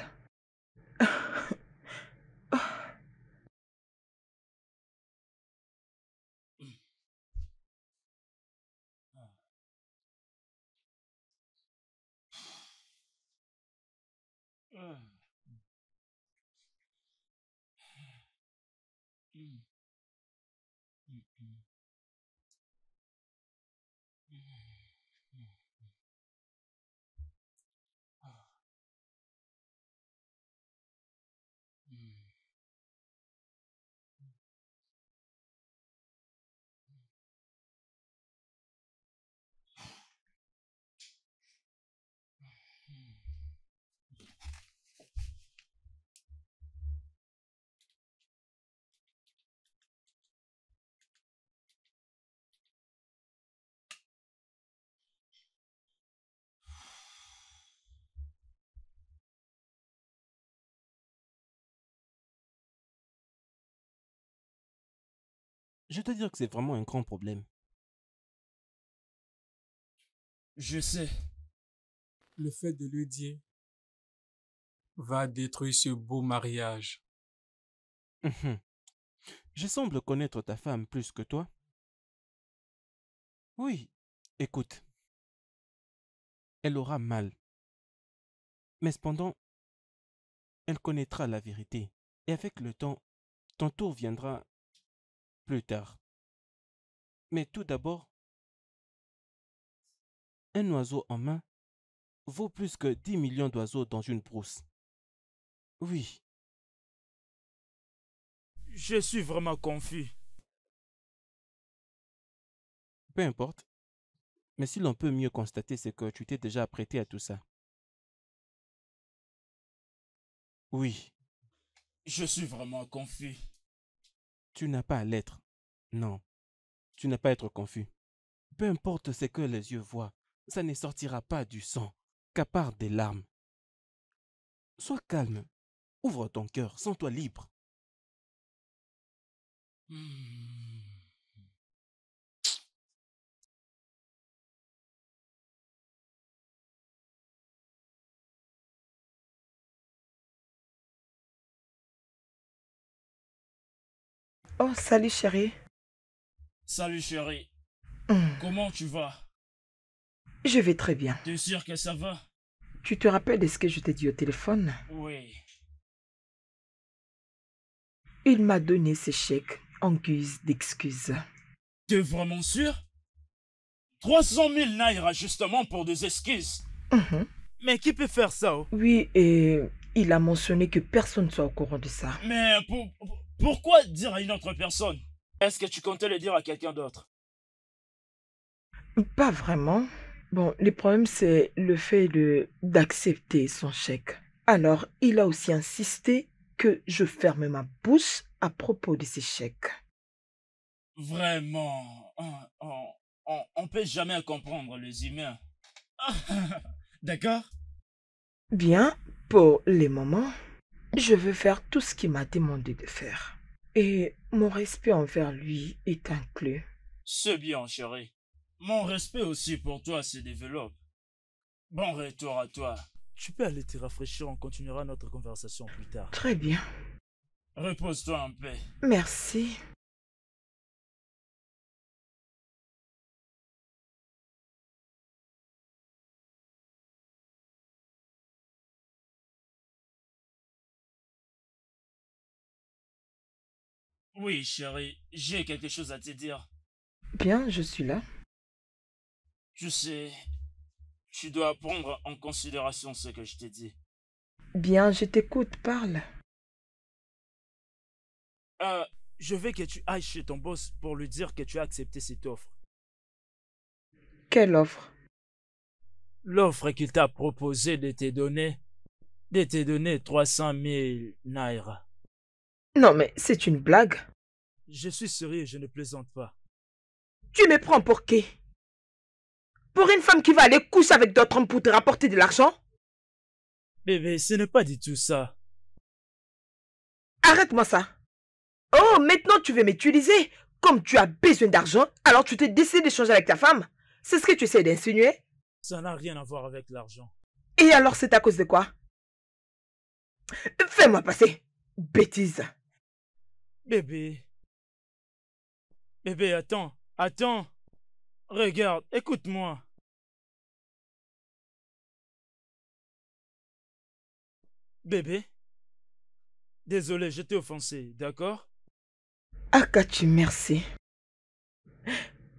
Je dois dire que c'est vraiment un grand problème. Je sais. Le fait de lui dire va détruire ce beau mariage. Mhm. Je semble connaître ta femme plus que toi. Oui, écoute, elle aura mal. Mais cependant, elle connaîtra la vérité. Et avec le temps, ton tour viendra plus tard. Mais tout d'abord, un oiseau en main vaut plus que 10 millions d'oiseaux dans une brousse. Oui, Je suis vraiment confus. peu importe. Mais si l'on peut mieux constater, c'est que tu t'es déjà apprêté à tout ça. Oui, Je suis vraiment confus. tu n'as pas à l'être. Non, tu n'as pas à être confus. Peu importe ce que les yeux voient, ça ne sortira pas du sang, qu'à part des larmes. Sois calme, ouvre ton cœur, sens-toi libre. Oh, salut chérie. Salut chérie. Comment tu vas? Je vais très bien. T'es sûr que ça va? Tu te rappelles de ce que je t'ai dit au téléphone? Oui. Il m'a donné ses chèques en guise d'excuse. T'es vraiment sûr? 300 000 naira justement pour des excuses. Mais qui peut faire ça? Oui, et il a mentionné que personne ne soit au courant de ça. Mais pourquoi dire à une autre personne? Est-ce que tu comptais le dire à quelqu'un d'autre? Pas vraiment. Bon, le problème, c'est le fait d'accepter son chèque. Alors, il a aussi insisté que je ferme ma bouche à propos de ces chèques. Vraiment, on peut jamais comprendre les humains. D'accord? Bien, pour les moments, je veux faire tout ce qu'il m'a demandé de faire. Et mon respect envers lui est inclus. C'est bien, chérie. Mon respect aussi pour toi se développe. Bon retour à toi. Tu peux aller te rafraîchir, on continuera notre conversation plus tard. Très bien. Repose-toi en paix. Merci. Oui, chérie, j'ai quelque chose à te dire. Bien, je suis là. Tu sais, tu dois prendre en considération ce que je t'ai dit. Bien, je t'écoute, parle. Je veux que tu ailles chez ton boss pour lui dire que tu as accepté cette offre. Quelle offre? L'offre qu'il t'a proposé de te donner 300 000 naira. Non, mais c'est une blague. Je suis sérieux, je ne plaisante pas. Tu me prends pour qui? Pour une femme qui va aller coucher avec d'autres hommes pour te rapporter de l'argent? Bébé, ce n'est pas du tout ça. Arrête-moi ça. Oh, maintenant tu veux m'utiliser. Comme tu as besoin d'argent, alors tu te décides d'échanger avec ta femme. C'est ce que tu essaies d'insinuer? Ça n'a rien à voir avec l'argent. Et alors c'est à cause de quoi? Fais-moi passer. Bêtise. Bébé. Bébé, attends. Regarde, écoute-moi. Bébé. Désolé, je t'ai offensé, d'accord? Akachi, merci.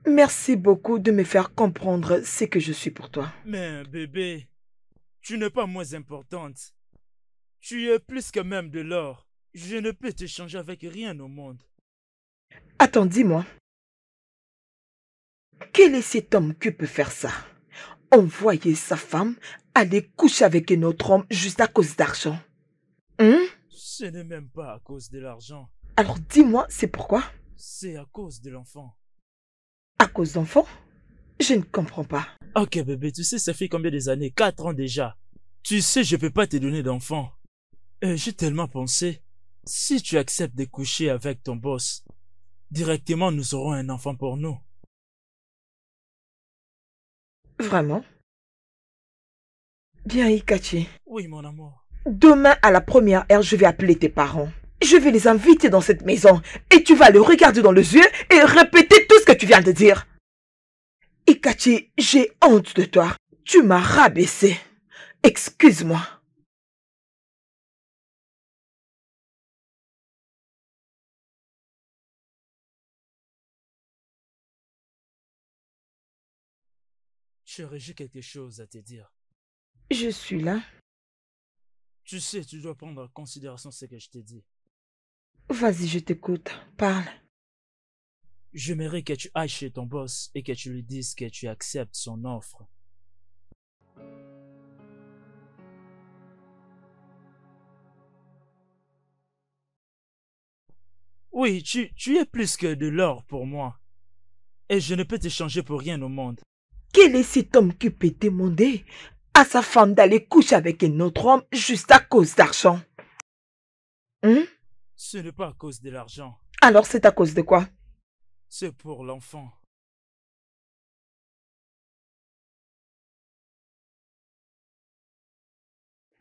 Merci beaucoup de me faire comprendre ce que je suis pour toi. Mais bébé, tu n'es pas moins importante. Tu es plus que même de l'or. Je ne peux t'échanger avec rien au monde. Attends, dis-moi. Quel est cet homme qui peut faire ça? Envoyer sa femme aller coucher avec un autre homme juste à cause d'argent. Ce n'est même pas à cause de l'argent. Alors dis-moi, c'est pourquoi? C'est à cause de l'enfant. À cause d'enfant? Je ne comprends pas. Ok bébé, tu sais ça fait combien des années? 4 ans déjà. Tu sais je peux pas te donner d'enfant. J'ai tellement pensé. Si tu acceptes de coucher avec ton boss, directement nous aurons un enfant pour nous. Vraiment? Bien, Ikachi. Oui, mon amour. Demain, à la première heure, je vais appeler tes parents. Je vais les inviter dans cette maison et tu vas les regarder dans les yeux et répéter tout ce que tu viens de dire. Ikachi, j'ai honte de toi. Tu m'as rabaissé. Excuse-moi. Chérie, j'ai quelque chose à te dire. Je suis là. Tu sais, tu dois prendre en considération ce que je t'ai dit. Vas-y, je t'écoute. Parle. J'aimerais que tu ailles chez ton boss et que tu lui dises que tu acceptes son offre. Oui, tu es plus que de l'or pour moi. Et je ne peux t'échanger pour rien au monde. Quel est cet homme qui peut demander à sa femme d'aller coucher avec un autre homme juste à cause d'argent? Ce n'est pas à cause de l'argent. Alors c'est à cause de quoi? C'est pour l'enfant.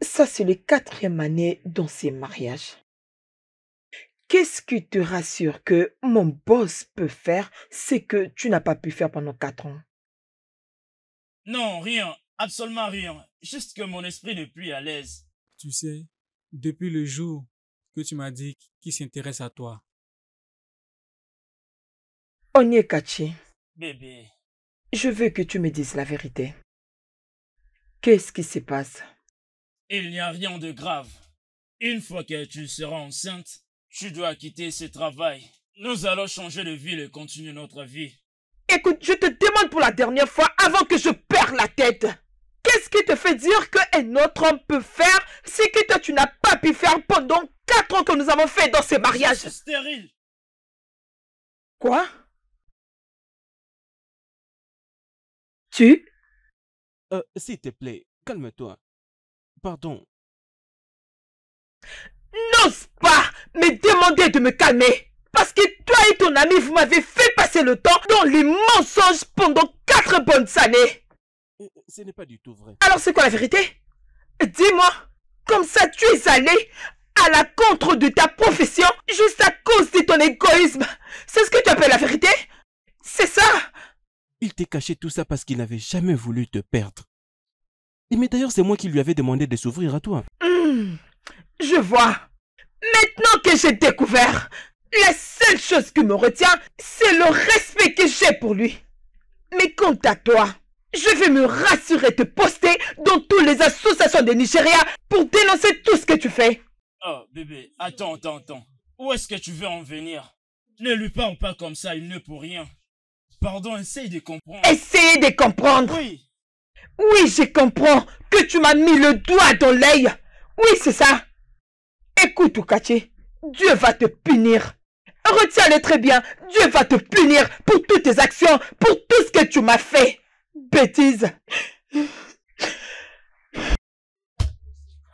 Ça, c'est le 4e année dans ces mariages. Qu'est-ce qui te rassure que mon boss peut faire ce que tu n'as pas pu faire pendant 4 ans? Non, rien, absolument rien. Juste que mon esprit n'est plus à l'aise. Tu sais, depuis le jour que tu m'as dit qu'il s'intéresse à toi, Onyekachi, Bébé, je veux que tu me dises la vérité. Qu'est-ce qui se passe? il n'y a rien de grave. Une fois que tu seras enceinte, tu dois quitter ce travail. Nous allons changer de ville et continuer notre vie. Écoute, je te demande pour la dernière fois avant que je perde la tête. Qu'est-ce qui te fait dire qu'un autre homme peut faire ce que toi tu n'as pas pu faire pendant 4 ans que nous avons fait dans ce mariage? C'est stérile. Quoi? Tu? S'il te plaît, calme-toi. Pardon. N'ose pas me demander de me calmer. Parce que toi et ton ami, vous m'avez fait passer le temps dans les mensonges pendant 4 bonnes années. Ce n'est pas du tout vrai. Alors c'est quoi la vérité? Dis-moi, comme ça tu es allé à la contre de ta profession juste à cause de ton égoïsme. C'est ce que tu appelles la vérité? C'est ça? Il t'est caché tout ça parce qu'il n'avait jamais voulu te perdre. Mais d'ailleurs, c'est moi qui lui avais demandé de s'ouvrir à toi. Je vois. Maintenant que j'ai découvert, la seule chose qui me retient, c'est le respect que j'ai pour lui. Mais quant à toi, je vais me rassurer de te poster dans toutes les associations de Nigeria pour dénoncer tout ce que tu fais. Oh, bébé, attends. Où est-ce que tu veux en venir? Ne lui parle pas comme ça, il ne peut rien. Pardon, essaye de comprendre. Essayez de comprendre. Oui. Oui, je comprends que tu m'as mis le doigt dans l'œil. Oui, c'est ça. Écoute, Okachi, Dieu va te punir. Retiens-le très bien. Dieu va te punir pour toutes tes actions, pour tout ce que tu m'as fait. Bêtise.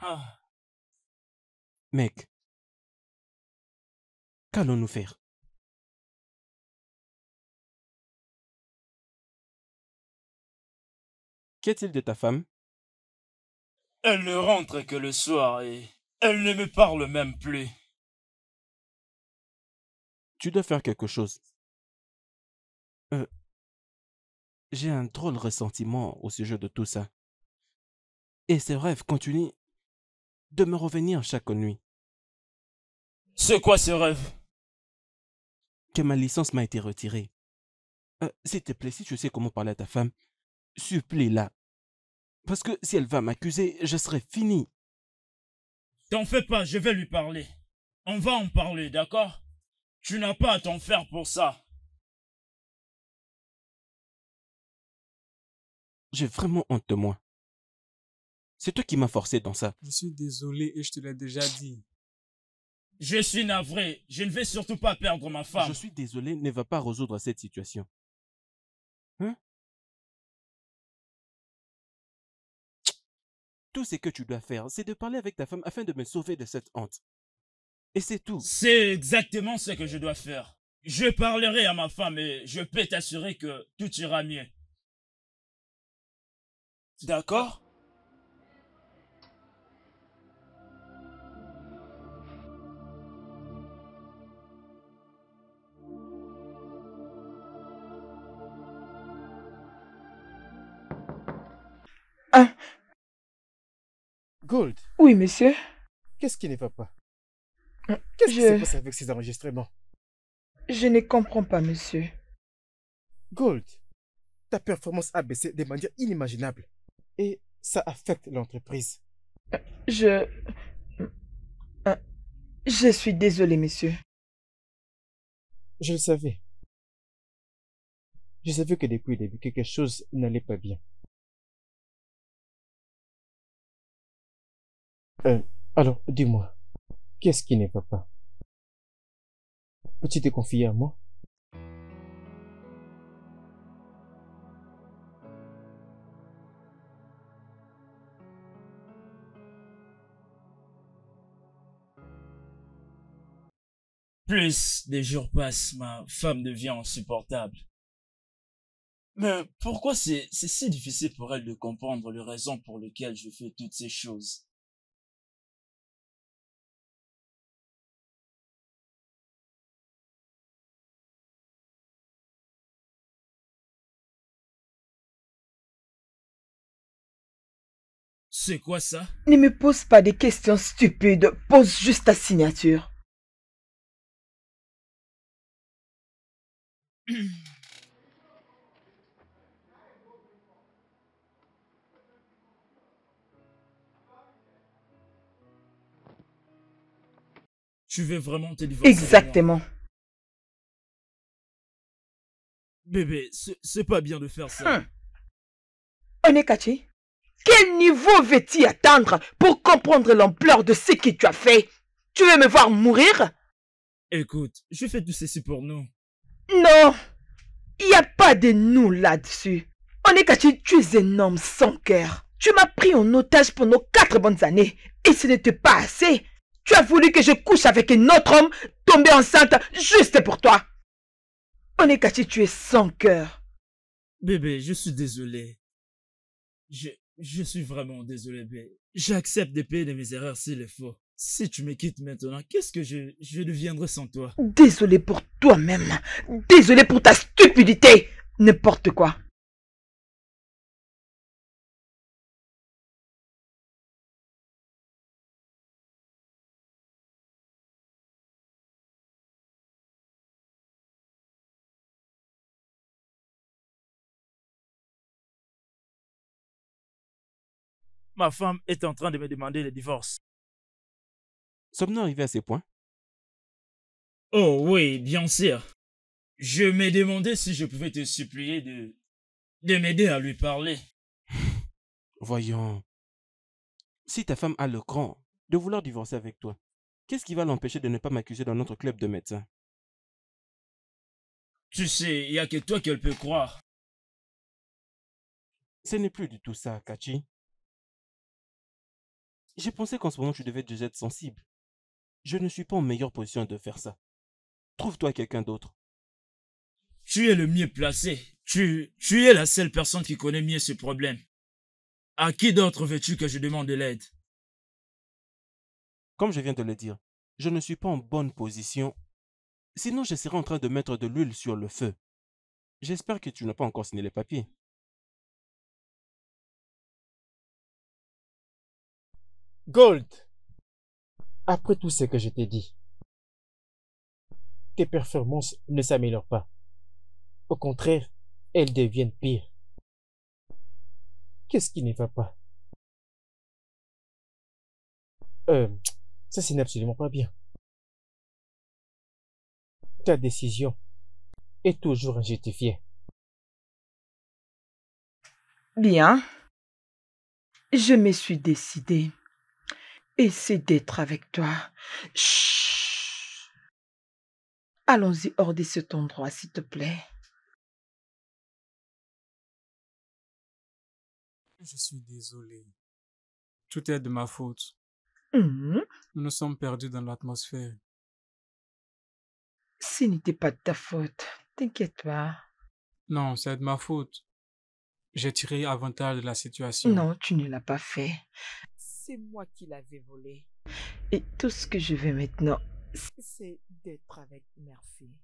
Ah. Mec, qu'allons-nous faire? Qu'est-il de ta femme? Elle ne rentre que le soir et elle ne me parle même plus. Tu dois faire quelque chose. J'ai un drôle ressentiment au sujet de tout ça. Et ces rêves continuent de me revenir chaque nuit. C'est quoi ce rêve? Que ma licence m'a été retirée. S'il te plaît, si tu sais comment parler à ta femme, supplie-la. Parce que si elle va m'accuser, je serai fini. T'en fais pas, je vais lui parler. On va en parler, d'accord? Tu n'as pas à t'en faire pour ça. J'ai vraiment honte de moi. C'est toi qui m'as forcé dans ça. je suis désolé et je te l'ai déjà dit. Je suis navré, je ne vais surtout pas perdre ma femme. Je suis désolé, ne va pas résoudre cette situation. Hein? Tout ce que tu dois faire, c'est de parler avec ta femme afin de me sauver de cette honte. Et c'est tout. C'est exactement ce que je dois faire. Je parlerai à ma femme et je peux t'assurer que tout ira mieux. D'accord? Ah, Gold, oui, monsieur. qu'est-ce qui ne va pas? Qu'est-ce qui se passe avec ces enregistrements? Je ne comprends pas, monsieur. Gold, ta performance a baissé de manière inimaginable. Et ça affecte l'entreprise. Je suis désolé, monsieur. Je le savais. Je savais que depuis le début, quelque chose n'allait pas bien. Alors, dis-moi, qu'est-ce qui ne va pas? Peux-tu te confier à moi? Plus les jours passent, ma femme devient insupportable. Mais pourquoi c'est si difficile pour elle de comprendre les raisons pour lesquelles je fais toutes ces choses? C'est quoi ça? Ne me pose pas des questions stupides, pose juste ta signature. Tu veux vraiment te divorcer? Exactement. Bébé, c'est pas bien de faire ça. Onekachi, quel niveau veux-tu atteindre pour comprendre l'ampleur de ce que tu as fait? Tu veux me voir mourir? Écoute, je fais tout ceci pour nous. Non, il n'y a pas de nous là-dessus. Onekachi, tu es un homme sans cœur. Tu m'as pris en otage pendant 4 bonnes années et ce n'était pas assez. Tu as voulu que je couche avec un autre homme tombé enceinte juste pour toi. Onekachi, tu es sans cœur. Bébé, je suis désolé. Je suis vraiment désolé, bébé. J'accepte de payer de mes erreurs s'il le faut. Si tu me quittes maintenant, qu'est-ce que je deviendrai sans toi? Désolé pour toi-même. Désolé pour ta stupidité. N'importe quoi. Ma femme est en train de me demander le divorce. Sommes-nous arrivés à ces points? Oh oui, bien sûr. Je me demandais si je pouvais te supplier de m'aider à lui parler. Voyons. Si ta femme a le cran de vouloir divorcer avec toi, qu'est-ce qui va l'empêcher de ne pas m'accuser dans notre club de médecins? Tu sais, il n'y a que toi qu'elle peut croire. Ce n'est plus du tout ça, Kachi. J'ai pensé qu'en ce moment tu devais déjà être sensible. Je ne suis pas en meilleure position de faire ça. Trouve-toi quelqu'un d'autre. Tu es le mieux placé. Tu es la seule personne qui connaît mieux ce problème. À qui d'autre veux-tu que je demande de l'aide? Comme je viens de le dire, je ne suis pas en bonne position. Sinon, je serais en train de mettre de l'huile sur le feu. J'espère que tu n'as pas encore signé les papiers. Gold, après tout ce que je t'ai dit, tes performances ne s'améliorent pas. Au contraire, elles deviennent pires. Qu'est-ce qui ne va pas? Ça, c'est absolument pas bien. Ta décision est toujours injustifiée. Bien. Je me suis décidée. Essaie d'être avec toi. Chut. Allons-y hors de cet endroit, s'il te plaît. Je suis désolé. Tout est de ma faute. Mmh. Nous nous sommes perdus dans l'atmosphère. Ce n'était pas de ta faute. T'inquiète pas. Non, c'est de ma faute. J'ai tiré avantage de la situation. Non, tu ne l'as pas fait. C'est moi qui l'avais volé. Et tout ce que je veux maintenant, c'est d'être avec Murphy.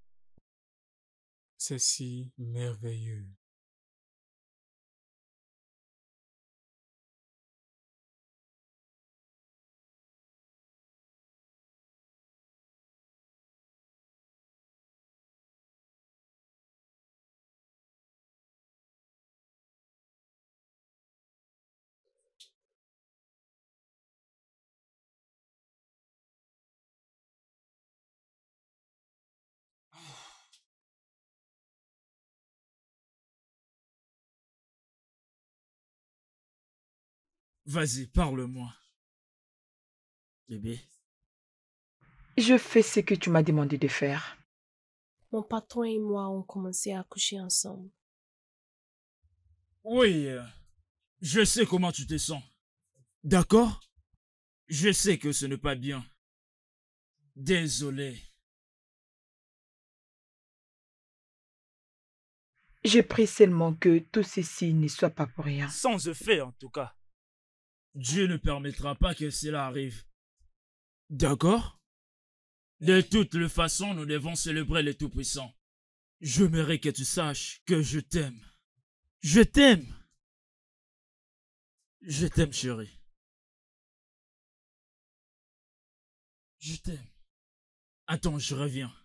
C'est si merveilleux. Vas-y, parle-moi. Bébé. Je fais ce que tu m'as demandé de faire. Mon patron et moi ont commencé à coucher ensemble. Oui, je sais comment tu te sens. D'accord? Je sais que ce n'est pas bien. Désolé. Je prie seulement que tout ceci ne soit pas pour rien. Sans effet, en tout cas. Dieu ne permettra pas que cela arrive. D'accord? De toutes les façons, nous devons célébrer le Tout-Puissant. J'aimerais que tu saches que je t'aime. Je t'aime. Je t'aime, chérie. Je t'aime. Attends, je reviens.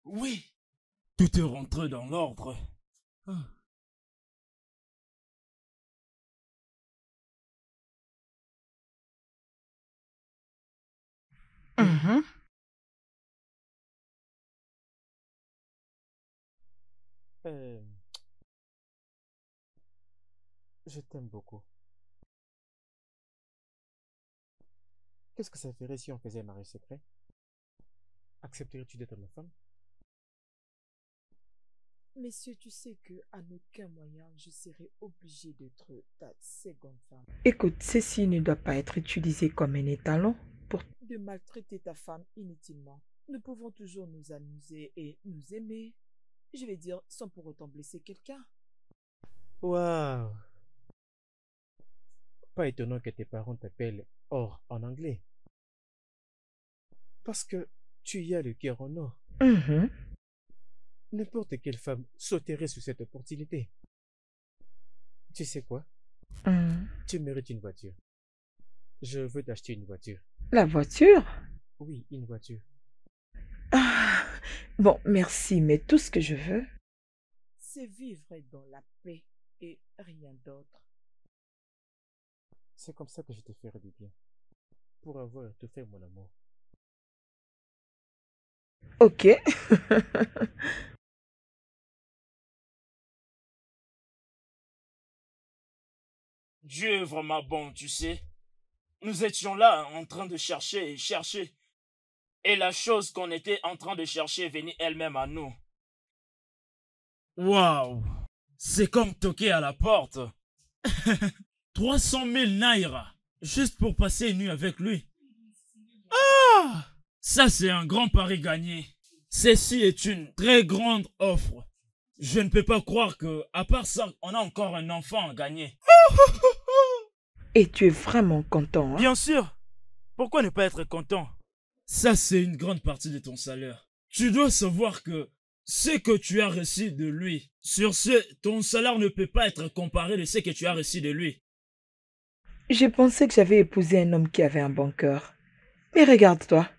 Oui, tout est rentré dans l'ordre. Ah. Mhm. Euh, je t'aime beaucoup. Qu'est-ce que ça ferait si on faisait un mariage secret? Accepterais-tu d'être ma femme? Monsieur, tu sais que à aucun moyen je serai obligée d'être ta seconde femme. Écoute, ceci ne doit pas être utilisé comme un étalon pour de maltraiter ta femme inutilement. Nous pouvons toujours nous amuser et nous aimer. Je vais dire sans pour autant blesser quelqu'un. Waouh! Pas étonnant que tes parents t'appellent or en anglais. Parce que tu y as le cœur en or. Mhm. N'importe quelle femme sauterait sur cette opportunité. Tu sais quoi? Mhm. Tu mérites une voiture. Je veux t'acheter une voiture. La voiture? Oui, une voiture. Ah, bon, merci, mais tout ce que je veux, c'est vivre dans la paix et rien d'autre. C'est comme ça que je te ferai du bien. Pour avoir tout fait, mon amour. Ok. Dieu est vraiment bon, tu sais. Nous étions là en train de chercher et chercher. Et la chose qu'on était en train de chercher venait elle-même à nous. Waouh! C'est comme toquer à la porte. 300 000 naira. Juste pour passer une nuit avec lui. Ah! Ça, c'est un grand pari gagné. Ceci est une très grande offre. Je ne peux pas croire que, à part ça, on a encore un enfant à gagner. Et tu es vraiment content, hein? Bien sûr. Pourquoi ne pas être content? Ça, c'est une grande partie de ton salaire. Tu dois savoir que ce que tu as reçu de lui, sur ce, ton salaire ne peut pas être comparé de ce que tu as reçu de lui. J'ai pensé que j'avais épousé un homme qui avait un bon cœur. Mais regarde-toi,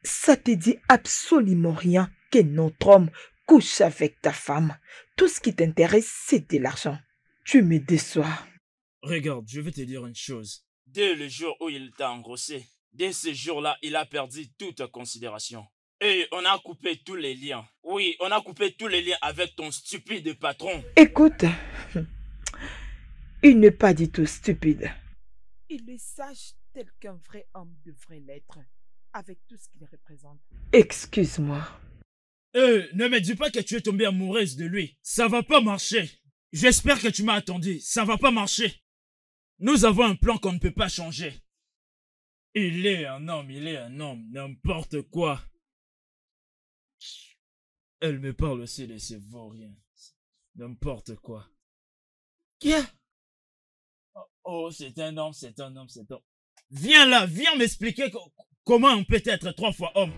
ça te dit absolument rien qu'un autre homme couche avec ta femme. Tout ce qui t'intéresse, c'est de l'argent. Tu me déçois. Regarde, je vais te dire une chose. Dès le jour où il t'a engrossé, dès ce jour-là, il a perdu toute considération. Et on a coupé tous les liens. Oui, on a coupé tous les liens avec ton stupide patron. Écoute, il n'est pas du tout stupide. Il est sage tel qu'un vrai homme devrait l'être, avec tout ce qu'il représente. Excuse-moi. Ne me dis pas que tu es tombée amoureuse de lui. Ça va pas marcher. J'espère que tu m'as attendu. Ça va pas marcher. Nous avons un plan qu'on ne peut pas changer. Il est un homme, n'importe quoi. Elle me parle aussi de ces vauriens. N'importe quoi. Qui est? Oh, c'est un homme. Viens là, viens m'expliquer comment on peut être 3 fois homme.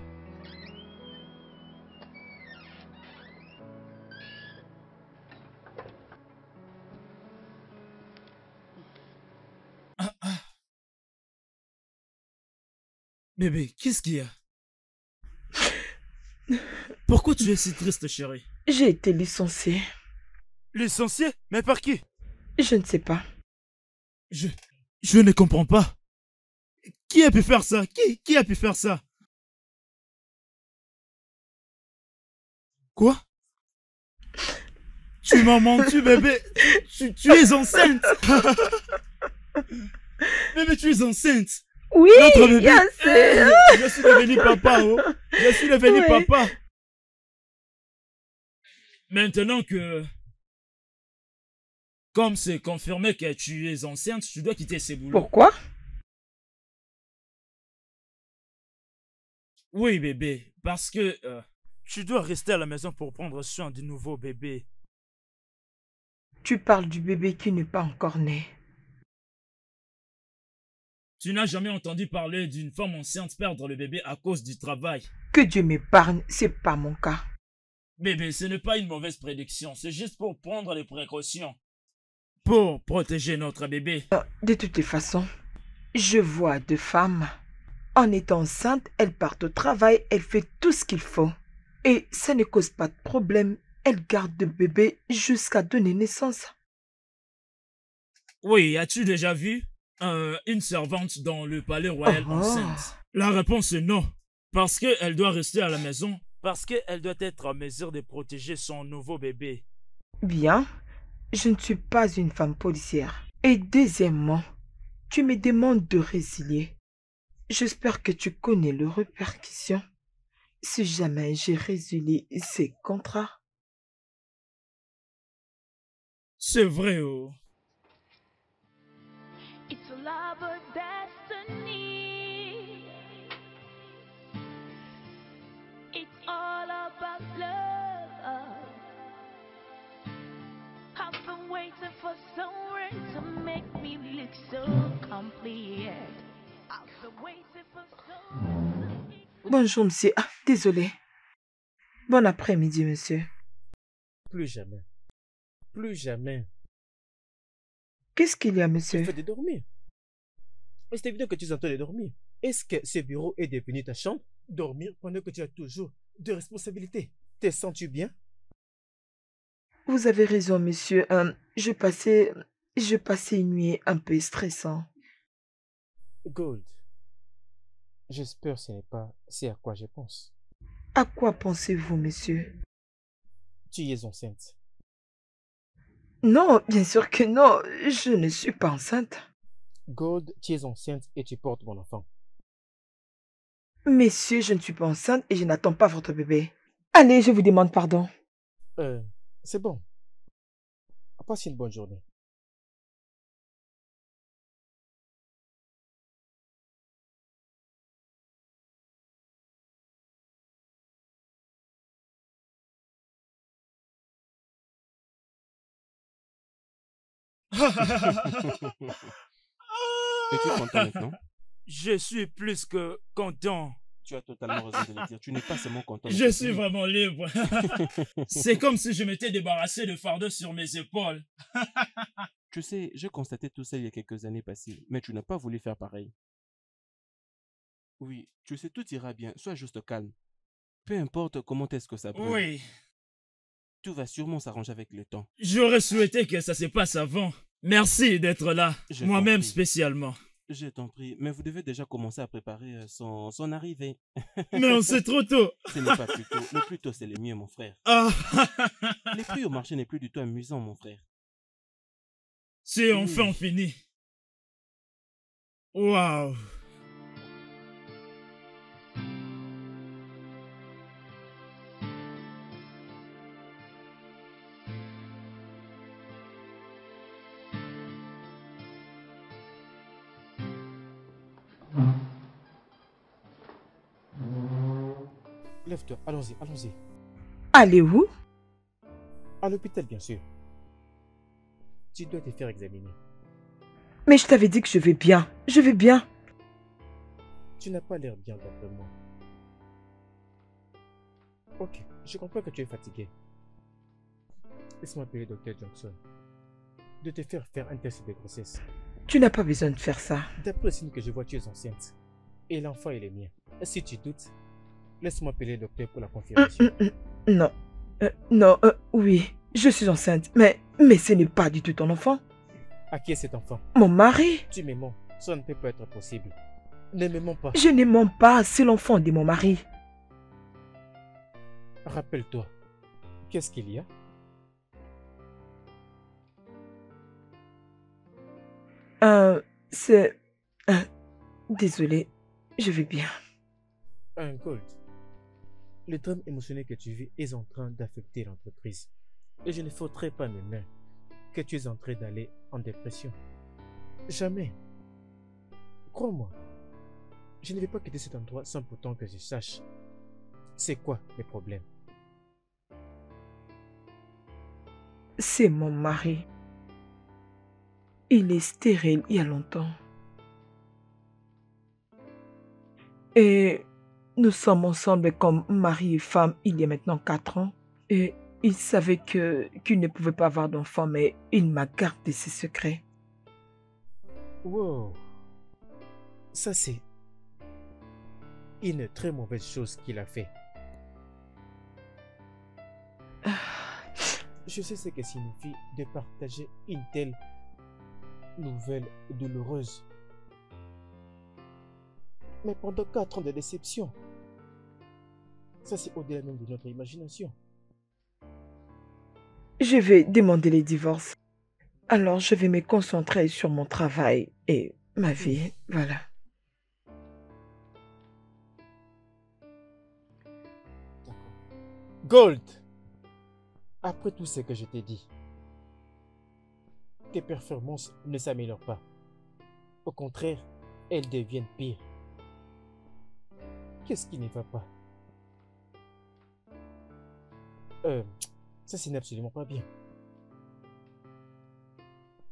Bébé, qu'est-ce qu'il y a? Pourquoi tu es si triste, chérie? J'ai été licenciée. Licenciée? Mais par qui? Je ne sais pas. Je ne comprends pas. Qui a pu faire ça? Qui a pu faire ça? Quoi? Tu m'as menti, bébé. Tu es enceinte. Bébé, tu es enceinte. Oui, notre bébé. Bien sûr. Je suis devenu papa, oh. Je suis devenu papa. Maintenant que... Comme c'est confirmé que tu es enceinte, tu dois quitter ces boulots. Pourquoi? Oui, bébé, parce que tu dois rester à la maison pour prendre soin du nouveau bébé. Tu parles du bébé qui n'est pas encore né. Tu n'as jamais entendu parler d'une femme enceinte perdre le bébé à cause du travail. Que Dieu m'épargne, c'est pas mon cas. Bébé, ce n'est pas une mauvaise prédiction, c'est juste pour prendre les précautions. Pour protéger notre bébé. De toutes les façons, je vois deux femmes. En étant enceinte, elles partent au travail, elles font tout ce qu'il faut. Et ça ne cause pas de problème. Elles gardent le bébé jusqu'à donner naissance. Oui, as-tu déjà vu une servante dans le palais royal enceinte? La réponse est non. Parce qu'elle doit rester à la maison. Parce qu'elle doit être en mesure de protéger son nouveau bébé. Bien, je ne suis pas une femme policière. Et deuxièmement, tu me demandes de résilier. J'espère que tu connais les répercussions si jamais j'ai résilié ces contrats. C'est vrai, oh. It's a love of destiny. It's all about love. I've been waiting for someone to make me look so complete. I've been waiting for someone. Bonjour, monsieur. Ah, désolé. Bon après-midi, monsieur. Plus jamais. Plus jamais. Qu'est-ce qu'il y a, Tu monsieur? fais de dormir. Mais c'est évident que tu es en train de dormir. Est-ce que ce bureau est devenu ta chambre? Dormir pendant que tu as toujours de responsabilités. Te sens-tu bien? Vous avez raison, monsieur. Je passais une nuit un peu stressante. Gold. J'espère que ce n'est pas ce à quoi je pense. À quoi pensez-vous, monsieur? Tu es enceinte. Non, bien sûr que non. Je ne suis pas enceinte. Gold, tu es enceinte et tu portes mon enfant. Messieurs, je ne suis pas enceinte et je n'attends pas votre bébé. Allez, je vous demande pardon. C'est bon. Passe une bonne journée. Es-tu content maintenant? Je suis plus que content. Tu as totalement raison de le dire. Tu n'es pas seulement content. Je suis vraiment libre. C'est comme si je m'étais débarrassé de fardeau sur mes épaules. Tu sais, j'ai constaté tout ça il y a quelques années passées, mais tu n'as pas voulu faire pareil. Oui, tu sais, tout ira bien. Sois juste calme. Peu importe comment est-ce que ça brûle. Oui. Tout va sûrement s'arranger avec le temps. J'aurais souhaité que ça se passe avant. Merci d'être là. Je Moi-même t'en prie. spécialement. Je t'en prie, mais vous devez déjà commencer à préparer son arrivée. Non, c'est trop tôt. Ce n'est pas plus tôt. Le plus tôt, c'est le mieux, mon frère. Ah. Les prix au marché n'est plus du tout amusant, mon frère. C'est enfin fini. Waouh. Lève-toi, allons-y, allons-y. Allez où? À l'hôpital, bien sûr. Tu dois te faire examiner. Mais je t'avais dit que je vais bien. Je vais bien. Tu n'as pas l'air bien d'après moi. Ok, je comprends que tu es fatigué. Laisse-moi appeler Dr. Johnson. De te faire un test de grossesse. Tu n'as pas besoin de faire ça. D'après le signe que je vois, tu es enceinte. Et l'enfant, il est mien. Si tu doutes, laisse-moi appeler le docteur pour la confirmation. Non. Oui, je suis enceinte. Mais ce n'est pas du tout ton enfant. À qui est cet enfant? Mon mari. Tu me mens. Ça ne peut pas être possible. Ne me mens pas. Je ne mens pas, c'est l'enfant de mon mari. Rappelle-toi. Qu'est-ce qu'il y a? C'est... Désolé, je vais bien. Un Gold. Le drame émotionnel que tu vis est en train d'affecter l'entreprise. Et je ne faudrait pas mes mains que tu es en train d'aller en dépression. Jamais. Crois-moi. Je ne vais pas quitter cet endroit sans pourtant que je sache c'est quoi les problèmes. C'est mon mari. Il est stérile il y a longtemps. Et nous sommes ensemble comme mari et femme il y a maintenant 4 ans. Et il savait qu'il ne pouvait pas avoir d'enfant, mais il m'a gardé ses secrets. Wow. Ça, c'est une très mauvaise chose qu'il a fait. Je sais ce que signifie de partager une telle nouvelle douloureuse. Mais pendant 4 ans de déception, ça c'est au-delà même de notre imagination. Je vais demander les divorces. Alors je vais me concentrer sur mon travail et ma vie. Voilà. Gold! Après tout ce que je t'ai dit, tes performances ne s'améliorent pas. Au contraire, elles deviennent pires. Qu'est-ce qui ne va pas? Ça c'est absolument pas bien.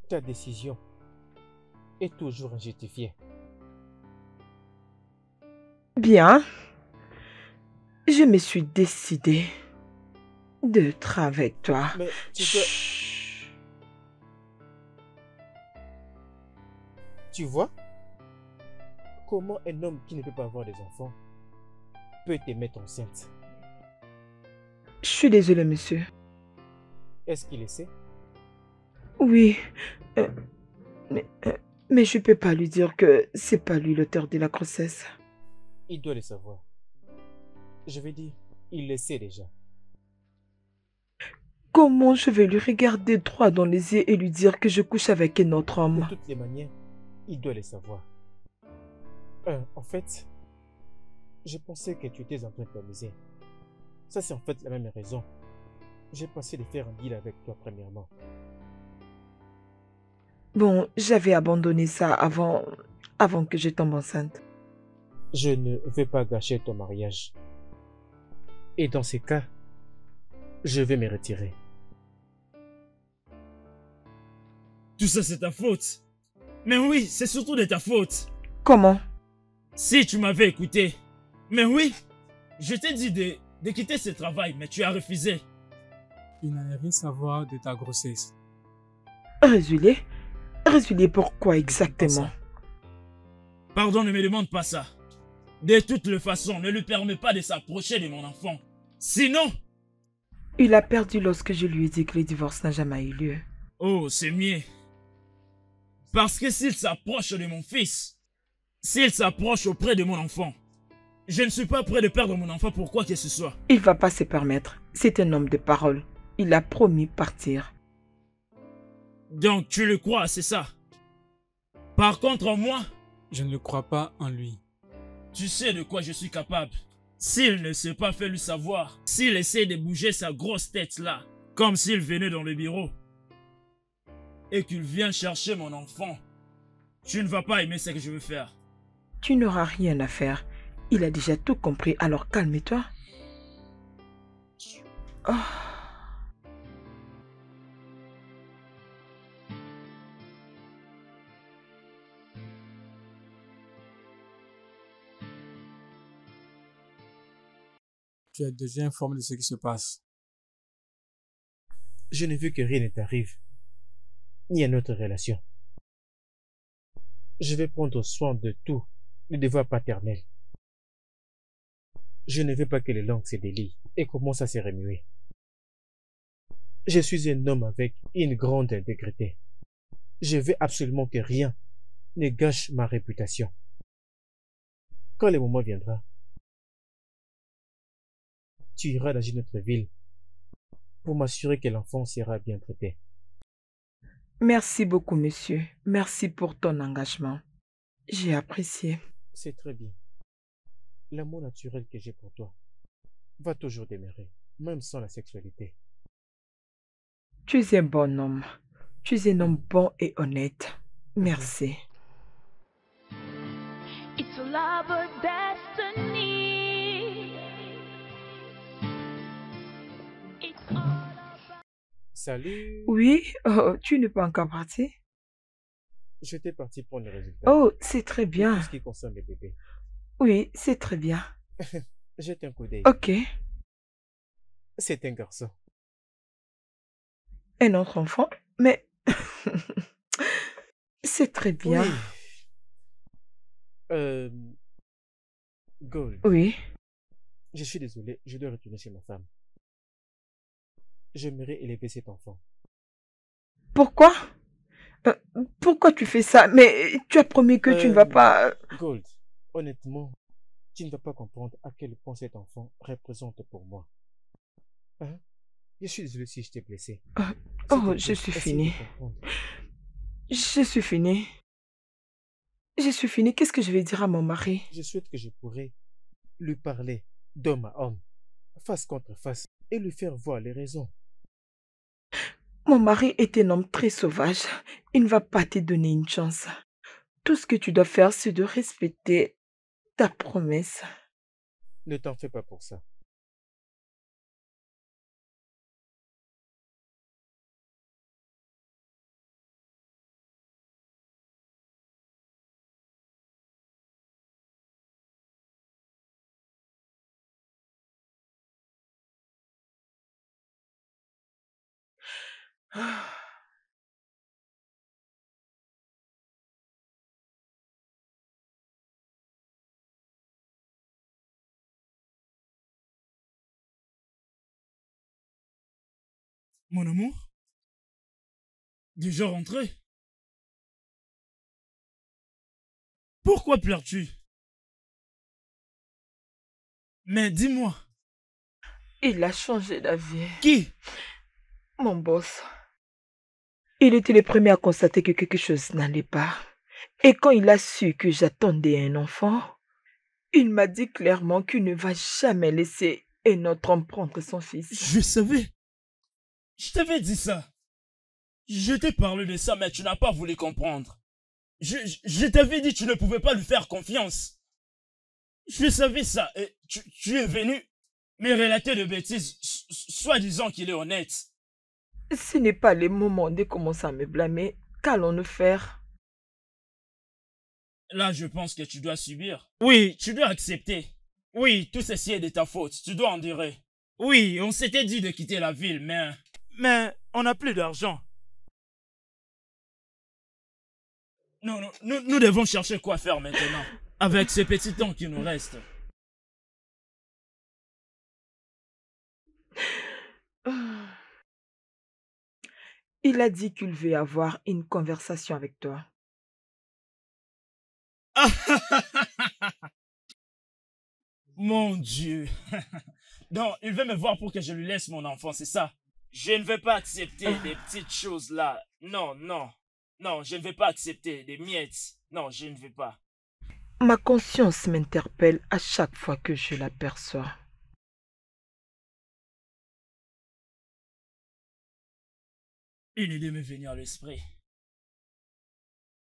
Ta décision est toujours injustifiée. Bien. Je me suis décidée d'être avec toi. Mais tu vois comment un homme qui ne peut pas avoir des enfants peut te mettre enceinte? Je suis désolée, monsieur. Est-ce qu'il le sait? Oui. Mais je ne peux pas lui dire que c'est pas lui l'auteur de la grossesse. Il doit le savoir. Je vais dire, il le sait déjà. Comment je vais lui regarder droit dans les yeux et lui dire que je couche avec un autre homme? De toutes les manières, il doit le savoir. En fait, je pensais que tu étais en train de t'amuser. Ça, c'est en fait la même raison. J'ai pensé de faire un deal avec toi premièrement. Bon, j'avais abandonné ça avant que je tombe enceinte. Je ne vais pas gâcher ton mariage. Et dans ces cas, je vais me retirer. Tout ça, c'est ta faute. Mais oui, c'est surtout de ta faute. Comment? Si tu m'avais écouté. Mais oui, je t'ai dit de quitter ce travail, mais tu as refusé. Il n'allait rien savoir de ta grossesse. Résilier? Résilier pourquoi exactement? Pardon, ne me demande pas ça. De toutes les façons, ne lui permets pas de s'approcher de mon enfant. Sinon... Il a perdu lorsque je lui ai dit que le divorce n'a jamais eu lieu. Oh, c'est mieux. Parce que s'il s'approche de mon fils, s'il s'approche auprès de mon enfant, je ne suis pas prêt de perdre mon enfant pour quoi que ce soit. Il va pas se permettre. C'est un homme de parole. Il a promis partir. Donc tu le crois, c'est ça? Par contre, moi... Je ne le crois pas en lui. Tu sais de quoi je suis capable. S'il ne s'est pas fait lui savoir, s'il essaie de bouger sa grosse tête là, comme s'il venait dans le bureau, et qu'il vient chercher mon enfant, tu ne vas pas aimer ce que je veux faire. Tu n'auras rien à faire. Il a déjà tout compris, alors calme-toi. Oh. Tu es déjà informé de ce qui se passe. Je ne veux que rien ne t'arrive, ni à notre relation. Je vais prendre soin de tout, le devoir paternel. Je ne veux pas que les langues se délient et commencent à se remuer. Je suis un homme avec une grande intégrité. Je veux absolument que rien ne gâche ma réputation. Quand le moment viendra, tu iras dans une autre ville pour m'assurer que l'enfant sera bien traité. Merci beaucoup, monsieur. Merci pour ton engagement. J'ai apprécié. C'est très bien. L'amour naturel que j'ai pour toi va toujours demeurer, même sans la sexualité. Tu es un bon homme. Tu es un homme bon et honnête. Merci. It's a love or destiny. It's all about... Salut. Oui, oh, tu n'es pas encore parti? J'étais parti prendre les résultats. Oh, c'est très Tout bien. ce qui concerne les bébés. Oui, c'est très bien. Jette un coup d'œil. Ok. C'est un garçon. Un autre enfant, mais c'est très bien. Oui. Gold, Oui. je suis désolé, je dois retourner chez ma femme. J'aimerais élever cet enfant. Pourquoi? Euh, Pourquoi tu fais ça? Mais tu as promis que tu ne vas pas... Gold, honnêtement, tu ne vas pas comprendre à quel point cet enfant représente pour moi. Hein? Je suis désolé si je t'ai blessé. Oh, je suis fini. Je suis fini. Je suis fini. Qu'est-ce que je vais dire à mon mari? Je souhaite que je pourrais lui parler d'homme à homme, face contre face, et lui faire voir les raisons. Mon mari est un homme très sauvage. Il ne va pas te donner une chance. Tout ce que tu dois faire, c'est de respecter ta promesse. Ne t'en fais pas pour ça. Mon amour? Déjà rentré? Pourquoi pleures-tu? Mais dis-moi. Il a changé d'avis. Qui? Mon boss. Il était le premier à constater que quelque chose n'allait pas. Et quand il a su que j'attendais un enfant, il m'a dit clairement qu'il ne va jamais laisser un autre homme prendre son fils. Je savais. Je t'avais dit ça. Je t'ai parlé de ça, mais tu n'as pas voulu comprendre. Je t'avais dit que tu ne pouvais pas lui faire confiance. Je savais ça. Et tu es venu me relater de bêtises, soi-disant qu'il est honnête. Ce n'est pas le moment de commencer à me blâmer. Qu'allons-nous faire? Là, je pense que tu dois subir. Oui, tu dois accepter. Oui, tout ceci est de ta faute. Tu dois endurer. Oui, on s'était dit de quitter la ville, mais on n'a plus d'argent. Non, non, nous devons chercher quoi faire maintenant, avec ce petit temps qui nous reste. Il a dit qu'il veut avoir une conversation avec toi. Mon Dieu. Donc, il veut me voir pour que je lui laisse mon enfant, c'est ça? Je ne vais pas accepter des petites choses là. Non, non. Non, je ne vais pas accepter des miettes. Non, je ne vais pas. Ma conscience m'interpelle à chaque fois que je l'aperçois. Une idée m'est venue à l'esprit.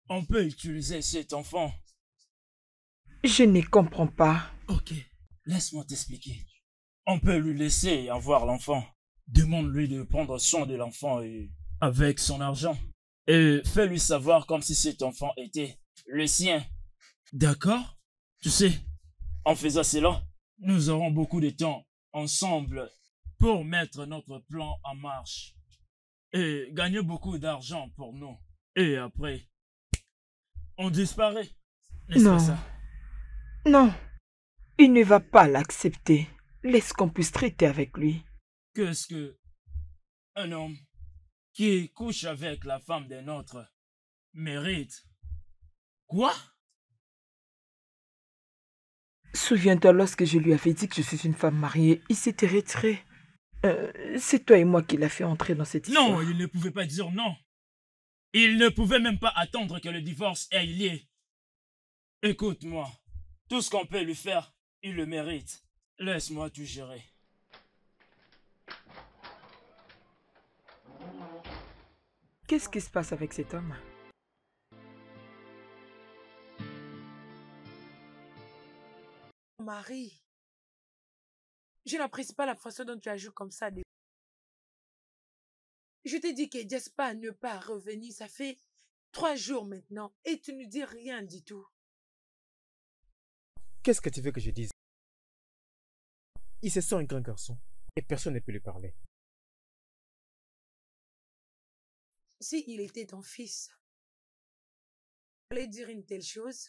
On peut utiliser cet enfant. Je ne comprends pas. Ok, laisse-moi t'expliquer. On peut lui laisser avoir l'enfant. Demande-lui de prendre soin de l'enfant avec son argent. Et fais-lui savoir comme si cet enfant était le sien. D'accord? Tu sais, en faisant cela, nous aurons beaucoup de temps ensemble pour mettre notre plan en marche. Et gagner beaucoup d'argent pour nous. Et après, on disparaît. N'est-ce pas ça? Non, il ne va pas l'accepter. Laisse qu'on puisse traiter avec lui. Qu'est-ce que un homme qui couche avec la femme d'un autre mérite? Quoi? Souviens-toi, lorsque je lui avais dit que je suis une femme mariée, il s'était retiré. C'est toi et moi qui l'a fait entrer dans cette histoire. Non, il ne pouvait pas dire non. Il ne pouvait même pas attendre que le divorce ait lieu. Écoute-moi, tout ce qu'on peut lui faire, il le mérite. Laisse-moi tout gérer. Qu'est-ce qui se passe avec cet homme? Marie, je n'apprécie pas la façon dont tu as joué comme ça. Je t'ai dit que Jasper ne pas revenir, ça fait 3 jours maintenant, et tu ne dis rien du tout. Qu'est-ce que tu veux que je dise? Il se sent un grand garçon et personne ne peut lui parler. Si il était ton fils, allait dire une telle chose?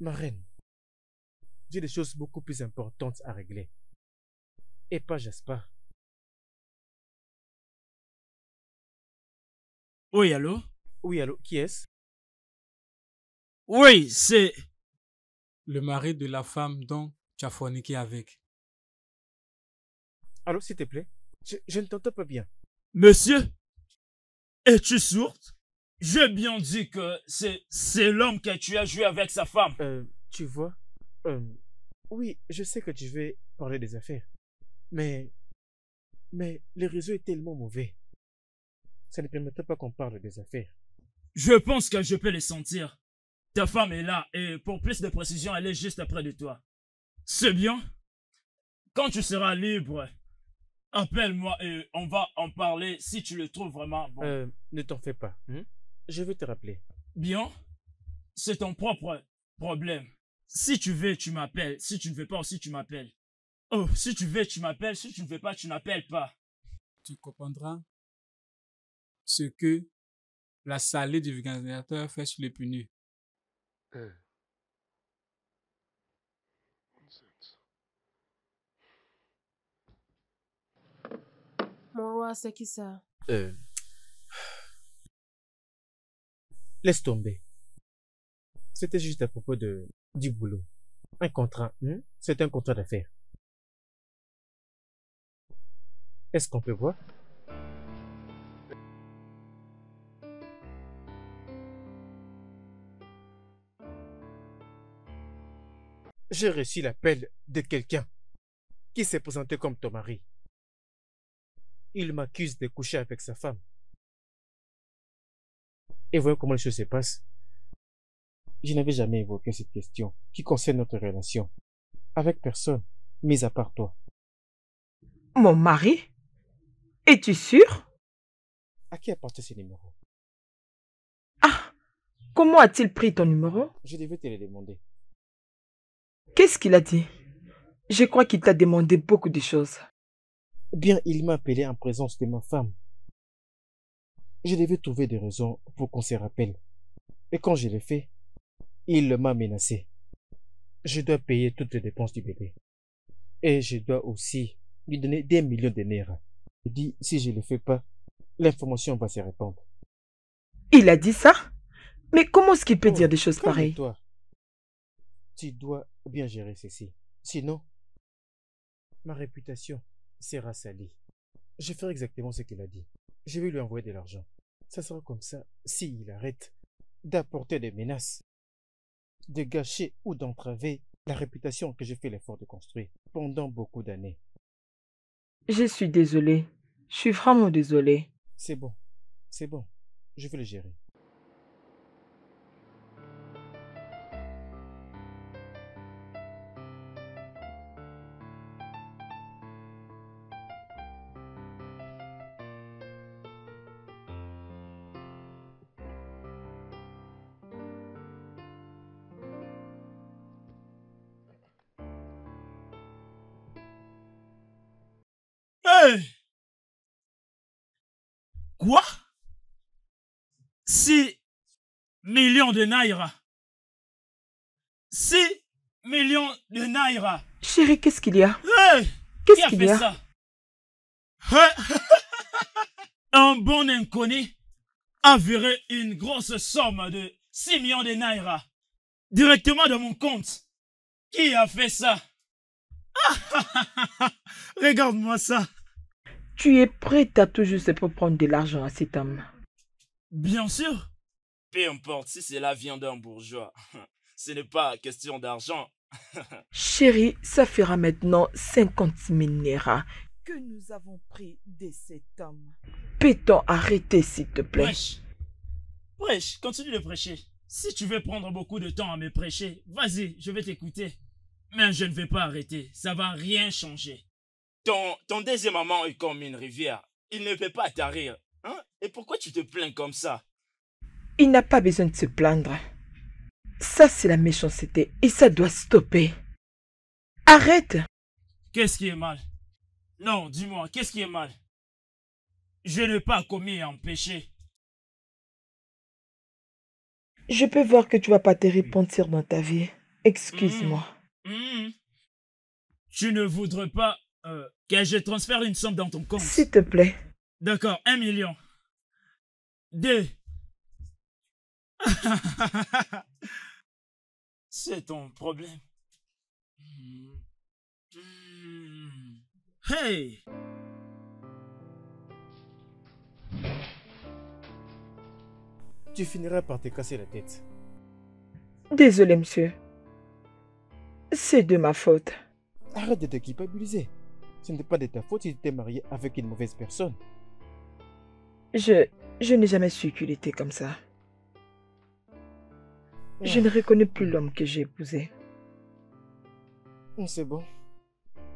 Ma reine, j'ai des choses beaucoup plus importantes à régler. Et pas Jaspar. Oui, allô? Oui, allô, qui est-ce? Oui, c'est... Le mari de la femme dont tu as forniqué avec. Allô, s'il te plaît? Je ne t'entends pas bien. Monsieur, es-tu sourde? J'ai bien dit que c'est l'homme que tu as joué avec sa femme. Tu vois, oui, je sais que tu veux parler des affaires. Mais le réseau est tellement mauvais. Ça ne permettait pas qu'on parle des affaires. Je pense que je peux les sentir. Ta femme est là et pour plus de précision, elle est juste près de toi. C'est bien. Quand tu seras libre, appelle-moi et on va en parler si tu le trouves vraiment bon. Ne t'en fais pas. Je vais te rappeler. Bien. C'est ton propre problème. Si tu veux, tu m'appelles. Si tu ne veux pas aussi, tu m'appelles. Oh, si tu veux, tu m'appelles. Si tu ne veux pas, tu n'appelles pas. Tu comprendras ce que la salée du vulgarisateur fait sur les pneus. Mon roi, c'est qui ça? Laisse tomber. C'était juste à propos du boulot. Un contrat. C'est un contrat d'affaires. Est-ce qu'on peut voir? J'ai reçu l'appel de quelqu'un qui s'est présenté comme ton mari. Il m'accuse de coucher avec sa femme. Et voyons comment les choses se passent. Je n'avais jamais évoqué cette question qui concerne notre relation avec personne, mis à part toi. Mon mari? Es-tu sûr? À qui appartient ce numéro? Ah! Comment a-t-il pris ton numéro? Je devais te le demander. Qu'est-ce qu'il a dit? Je crois qu'il t'a demandé beaucoup de choses. Bien, il m'a appelé en présence de ma femme. Je devais trouver des raisons pour qu'on se rappelle. Et quand je l'ai fait, il m'a menacé. Je dois payer toutes les dépenses du bébé. Et je dois aussi lui donner des millions de naira. Il dit, si je ne le fais pas, l'information va se répandre. Il a dit ça? Mais comment est-ce qu'il peut dire des choses pareilles? Calme-toi. Tu dois bien gérer ceci. Sinon, ma réputation sera salie. Je ferai exactement ce qu'il a dit. Je vais lui envoyer de l'argent. Ça sera comme ça s'il arrête d'apporter des menaces, de gâcher ou d'entraver la réputation que j'ai fait l'effort de construire pendant beaucoup d'années. Je suis désolée. Je suis vraiment désolée. C'est bon. C'est bon. Je vais le gérer. Hey! Quoi? 6 millions de naira. 6 millions de naira. Chérie, qu'est-ce qu'il y a? Hey! Qu'est-ce qu'il y a? Ça? Un bon inconnu a viré une grosse somme de 6 millions de naira directement de mon compte. Qui a fait ça? Regarde-moi ça. Tu es prête à tout juste pour prendre de l'argent à cet homme? Bien sûr. Peu importe si cela vient d'un bourgeois. Ce n'est pas question d'argent. Chérie, ça fera maintenant 50 000 naira que nous avons pris de cet homme. Peut-on arrêter, s'il te plaît? Prêche. Prêche, continue de prêcher. Si tu veux prendre beaucoup de temps à me prêcher, vas-y, je vais t'écouter. Mais je ne vais pas arrêter, ça va rien changer. Ton deuxième amant est comme une rivière. Il ne peut pas tarir. Hein? Et pourquoi tu te plains comme ça? Il n'a pas besoin de se plaindre. Ça, c'est la méchanceté et ça doit stopper. Arrête! Qu'est-ce qui est mal? Non, dis-moi, qu'est-ce qui est mal? Je n'ai pas commis un péché. Je peux voir que tu vas pas te repentir dans ta vie. Excuse-moi. Tu ne voudrais pas que je transfère une somme dans ton compte? S'il te plaît. D'accord, 1 million. 2. C'est ton problème. Hey! Tu finiras par te casser la tête. Désolé, monsieur. C'est de ma faute. Arrête de te culpabiliser. Ce n'est pas de ta faute si tu t'es marié avec une mauvaise personne. Je n'ai jamais su qu'il était comme ça. Je ne reconnais plus l'homme que j'ai épousé. C'est bon.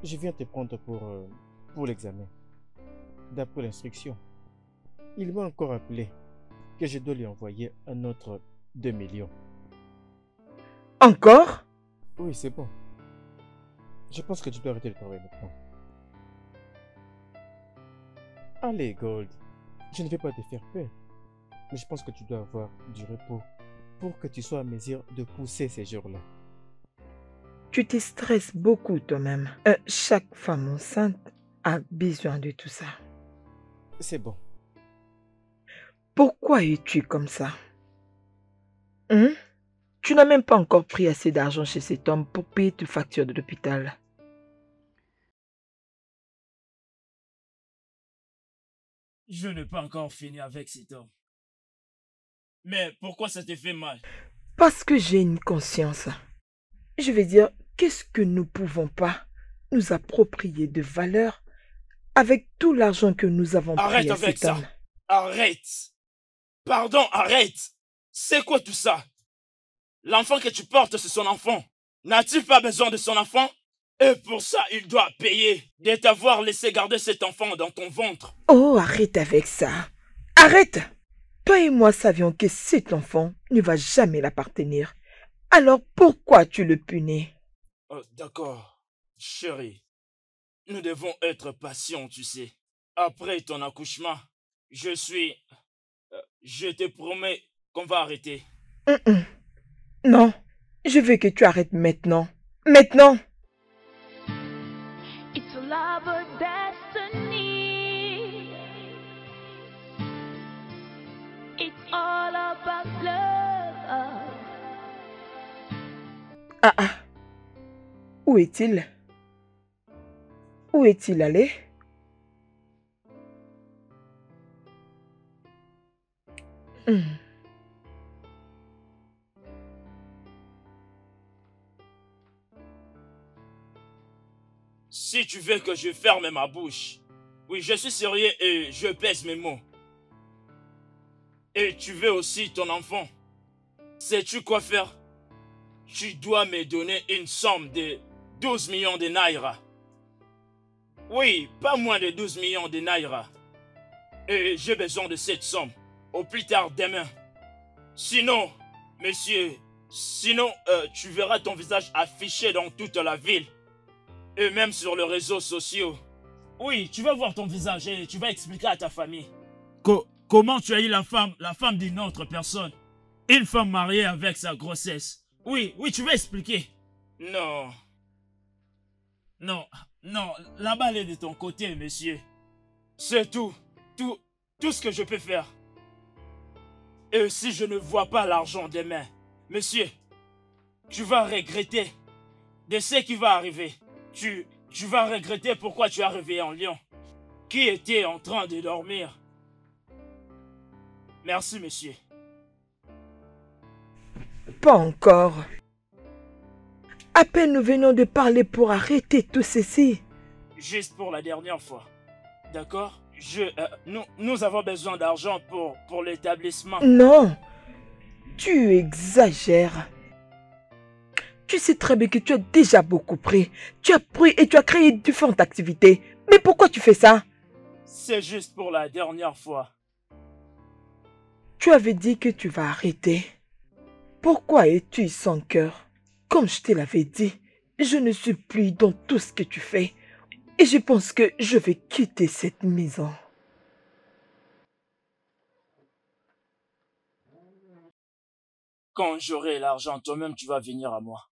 Je viens te prendre pour l'examen. D'après l'instruction, il m'a encore appelé que je dois lui envoyer un autre 2 millions. Encore? Oui, c'est bon. Je pense que tu dois arrêter le travail maintenant. Allez, Gold. Je ne vais pas te faire peur. Mais je pense que tu dois avoir du repos pour que tu sois à mesure de pousser ces jours-là. Tu te stresses beaucoup toi-même. Chaque femme enceinte a besoin de tout ça. C'est bon. Pourquoi es-tu comme ça? Tu n'as même pas encore pris assez d'argent chez cet homme pour payer tes factures de l'hôpital. Je n'ai pas encore fini avec cet homme. Mais pourquoi ça te fait mal? Parce que j'ai une conscience. Je vais dire, qu'est-ce que nous ne pouvons pas nous approprier de valeur avec tout l'argent que nous avons pris à cet homme? Arrête! Pardon, arrête! C'est quoi tout ça? L'enfant que tu portes, c'est son enfant. N'as-tu pas besoin de son enfant? Et pour ça, il doit payer de t'avoir laissé garder cet enfant dans ton ventre. Oh, arrête avec ça. Arrête! Toi et moi savions que cet enfant ne va jamais l'appartenir. Alors pourquoi tu le punis? D'accord, chérie. Nous devons être patients, tu sais. Après ton accouchement, je te promets qu'on va arrêter. Non, je veux que tu arrêtes maintenant. Maintenant! It's a love or destiny. It's all about love. Ah. Où est-il? Où est-il allé? Si tu veux que je ferme ma bouche, oui, je suis sérieux et je pèse mes mots. Et tu veux aussi ton enfant. Sais-tu quoi faire? Tu dois me donner une somme de 12 millions de naira. Oui, pas moins de 12 millions de naira. Et j'ai besoin de cette somme, au plus tard demain. Sinon, monsieur, tu verras ton visage affiché dans toute la ville. Et même sur les réseaux sociaux. Oui, tu vas voir ton visage et tu vas expliquer à ta famille. Comment tu as eu la femme d'une autre personne. Une femme mariée avec sa grossesse. Oui, tu vas expliquer. Non, la balle est de ton côté, monsieur. C'est tout ce que je peux faire. Et si je ne vois pas l'argent demain, monsieur, tu vas regretter de ce qui va arriver. Tu vas regretter pourquoi tu es arrivé en Lyon. Qui était en train de dormir. Merci, monsieur. Pas encore. À peine nous venons de parler pour arrêter tout ceci. Juste pour la dernière fois. D'accord? Nous avons besoin d'argent pour l'établissement. Non. Tu exagères. Tu sais très bien que tu as déjà beaucoup pris. Tu as pris et tu as créé différentes activités. Mais pourquoi tu fais ça? C'est juste pour la dernière fois. Tu avais dit que tu vas arrêter. Pourquoi es-tu sans cœur? Comme je te l'avais dit, je ne suis plus dans tout ce que tu fais. Et je pense que je vais quitter cette maison. Quand j'aurai l'argent, toi-même, tu vas venir à moi.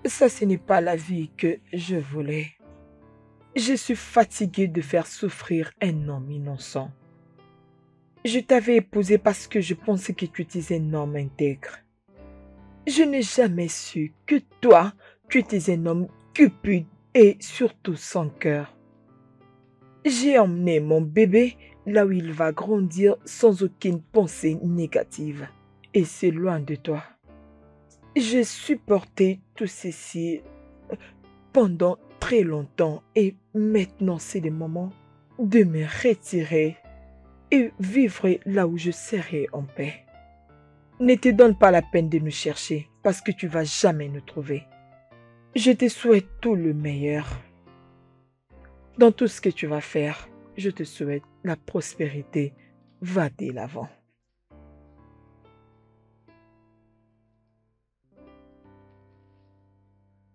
Ça, ce n'est pas la vie que je voulais. Je suis fatiguée de faire souffrir un homme innocent. Je t'avais épousé parce que je pensais que tu étais un homme intègre. Je n'ai jamais su que toi, tu étais un homme cupide et surtout sans cœur. J'ai emmené mon bébé là où il va grandir sans aucune pensée négative. Et c'est loin de toi. J'ai supporté tout ceci pendant très longtemps et maintenant c'est le moment de me retirer et vivre là où je serai en paix. Ne te donne pas la peine de nous chercher parce que tu vas jamais nous trouver. Je te souhaite tout le meilleur. Dans tout ce que tu vas faire, je te souhaite la prospérité. Va de l'avant.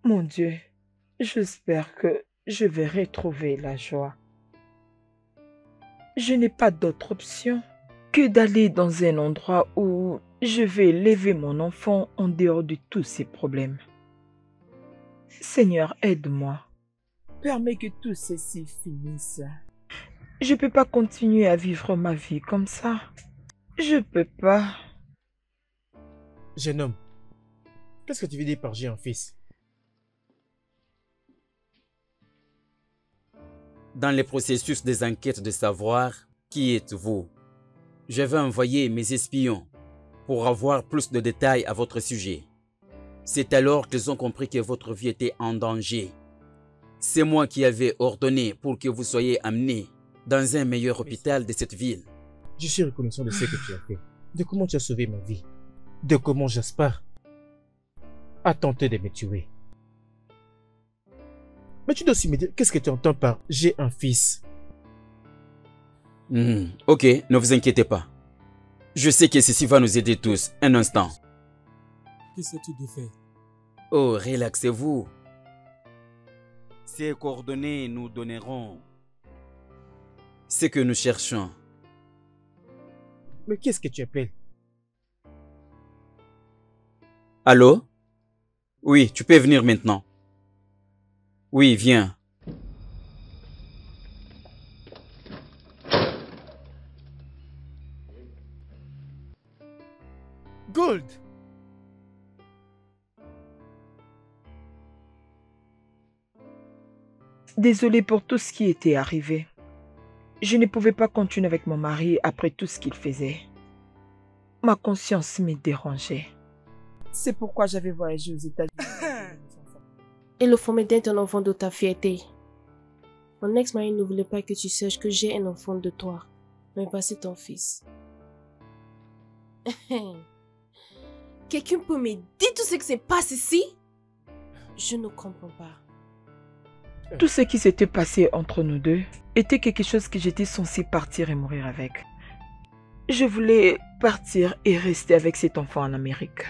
Mon Dieu, j'espère que je vais retrouver la joie. Je n'ai pas d'autre option que d'aller dans un endroit où je vais élever mon enfant en dehors de tous ces problèmes. Seigneur, aide-moi. Permets que tout ceci finisse. Je ne peux pas continuer à vivre ma vie comme ça. Je ne peux pas. Jeune homme, qu'est-ce que tu veux dire par j'ai un fils? Dans le processus des enquêtes de savoir qui êtes-vous, je vais envoyer mes espions pour avoir plus de détails à votre sujet. C'est alors qu'ils ont compris que votre vie était en danger. C'est moi qui avais ordonné pour que vous soyez amené dans un meilleur hôpital de cette ville. Je suis reconnaissant de ce que tu as fait, de comment tu as sauvé ma vie, de comment Jaspar a tenté de me tuer. Mais tu dois aussi me dire, qu'est-ce que tu entends par « j'ai un fils » ? Ok, ne vous inquiétez pas. Je sais que ceci va nous aider tous. Un instant. Qu'est-ce que tu fais? Oh, relaxez-vous. Ces coordonnées nous donneront ce que nous cherchons. Mais qu'est-ce que tu appelles? Allô? Oui, tu peux venir maintenant. Oui, viens. Gold! Désolée pour tout ce qui était arrivé. Je ne pouvais pas continuer avec mon mari après tout ce qu'il faisait. Ma conscience me dérangeait. C'est pourquoi j'avais voyagé aux États-Unis. Et le former d'être un enfant de ta fierté. Mon ex-mari ne voulait pas que tu saches que j'ai un enfant de toi. Mais voici ton fils. Quelqu'un peut me dire tout ce qui se passe ici? Je ne comprends pas. Tout ce qui s'était passé entre nous deux était quelque chose que j'étais censée partir et mourir avec. Je voulais partir et rester avec cet enfant en Amérique.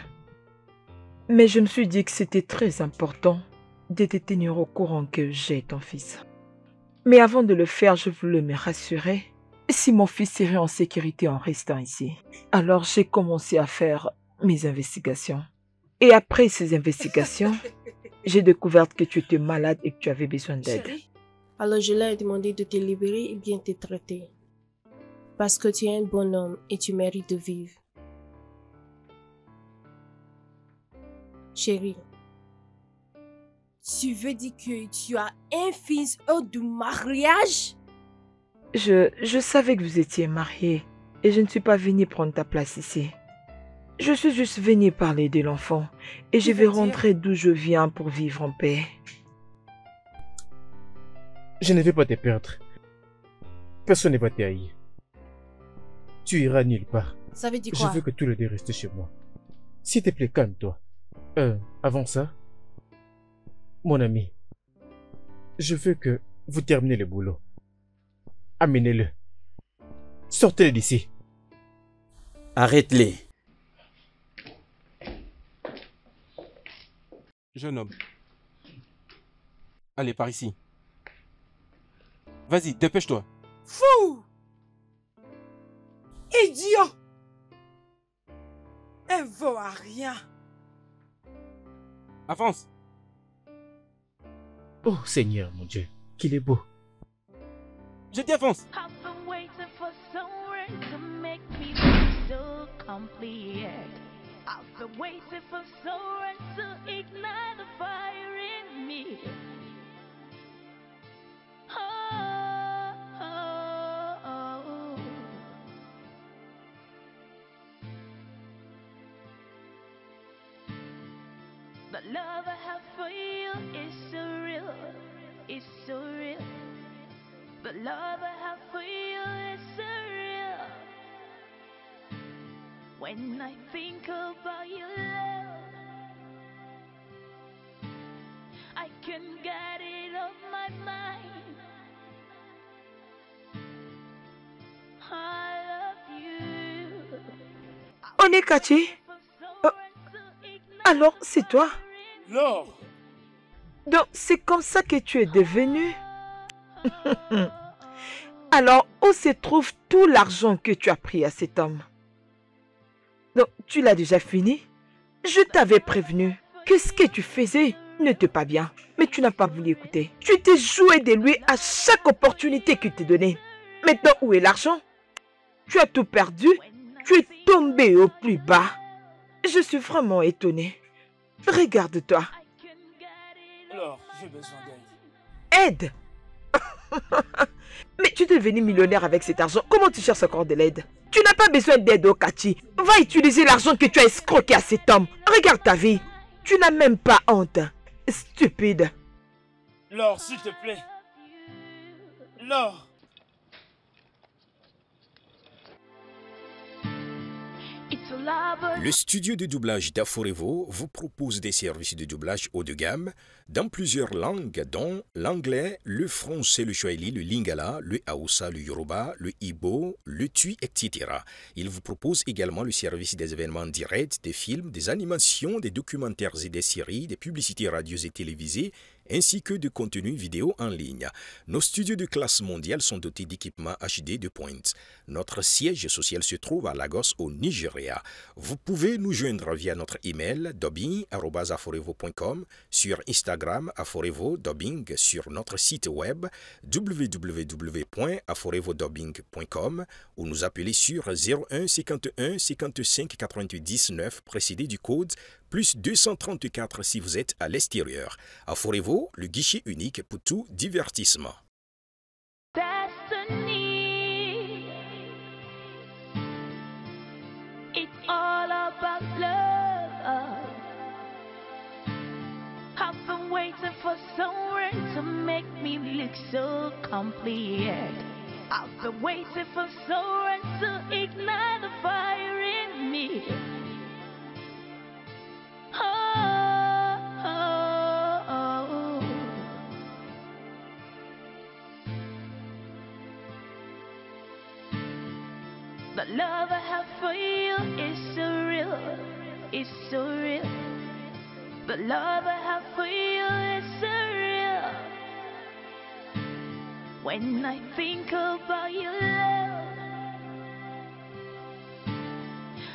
Mais je me suis dit que c'était très important de te tenir au courant que j'ai ton fils. Mais avant de le faire, je voulais me rassurer si mon fils serait en sécurité en restant ici. Alors j'ai commencé à faire mes investigations. Et après ces investigations, j'ai découvert que tu étais malade et que tu avais besoin d'aide. Chérie, Alors je leur ai demandé de te libérer et bien te traiter. Parce que tu es un bon homme et tu mérites de vivre. Chérie, tu veux dire que tu as un fils hors du mariage? Je savais que vous étiez mariés et je ne suis pas venue prendre ta place ici. Je suis juste venue parler de l'enfant et je vais rentrer d'où je viens pour vivre en paix. Je ne vais pas te perdre. Personne ne va te haïr. Tu iras nulle part. Ça veut dire Je quoi? veux que tous les deux restent chez moi. S'il te plaît, calme-toi. Avant ça, mon ami, je veux que vous terminez le boulot. Amenez-le. Sortez-le d'ici. Arrête-les. Jeune homme. Allez, par ici. Vas-y, dépêche-toi. fou! Idiot! Elle vaut à rien. Avance. Oh Seigneur, mon Dieu, qu'il est beau. Je dis avance. I've been waiting for someone to make me feel so complete. I've been waiting for someone to ignite the fire in me. Oh, oh, oh. The love I have for you is so real, it's so real. The love I have for you is so real. When I think about your love, I can't get it off my mind. I love you. Onekachi, alors c'est toi? Laure, Donc c'est comme ça que tu es devenu? Alors où se trouve tout l'argent que tu as pris à cet homme? Donc tu l'as déjà fini? Je t'avais prévenu que ce que tu faisais n'était pas bien, mais tu n'as pas voulu écouter. Tu t'es joué de lui à chaque opportunité qu'il t'est donnée. Maintenant où est l'argent? Tu as tout perdu, tu es tombé au plus bas. Je suis vraiment étonnée. Regarde-toi. Laure, j'ai besoin d'aide. Aide? Mais tu es devenu millionnaire avec cet argent. Comment tu cherches encore de l'aide? Tu n'as pas besoin d'aide, Okachi. Va utiliser l'argent que tu as escroqué à cet homme. Regarde ta vie. Tu n'as même pas honte. Stupide. Laure, s'il te plaît. Laure. It's a love. Le studio de doublage d'Aforevo vous propose des services de doublage haut de gamme dans plusieurs langues, dont l'anglais, le français, le swahili, le lingala, le haoussa, le yoruba, le igbo, le tui, etc. Il vous propose également le service des événements directs, des films, des animations, des documentaires et des séries, des publicités radios et télévisées, ainsi que de contenus vidéo en ligne. Nos studios de classe mondiale sont dotés d'équipements HD de pointe. Notre siège social se trouve à Lagos, au Nigeria. Vous pouvez nous joindre via notre email dubbing@aforevo.com, sur Instagram Aforevo Dubbing, sur notre site web www.aforevodubbing.com ou nous appeler sur 01 51 55 99 précédé du code plus 234 si vous êtes à l'extérieur. Aforevo, le guichet unique pour tout divertissement. Destiny. It's all about love. I've been waiting for someone to make me look so complete. I've been waiting for someone to ignite the fire in me. Oh, oh, oh. The love I have for you is so real, it's so real. The love I have for you is surreal. When I think about your love,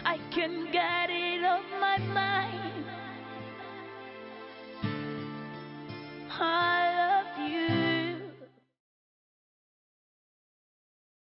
I can't get it off my mind.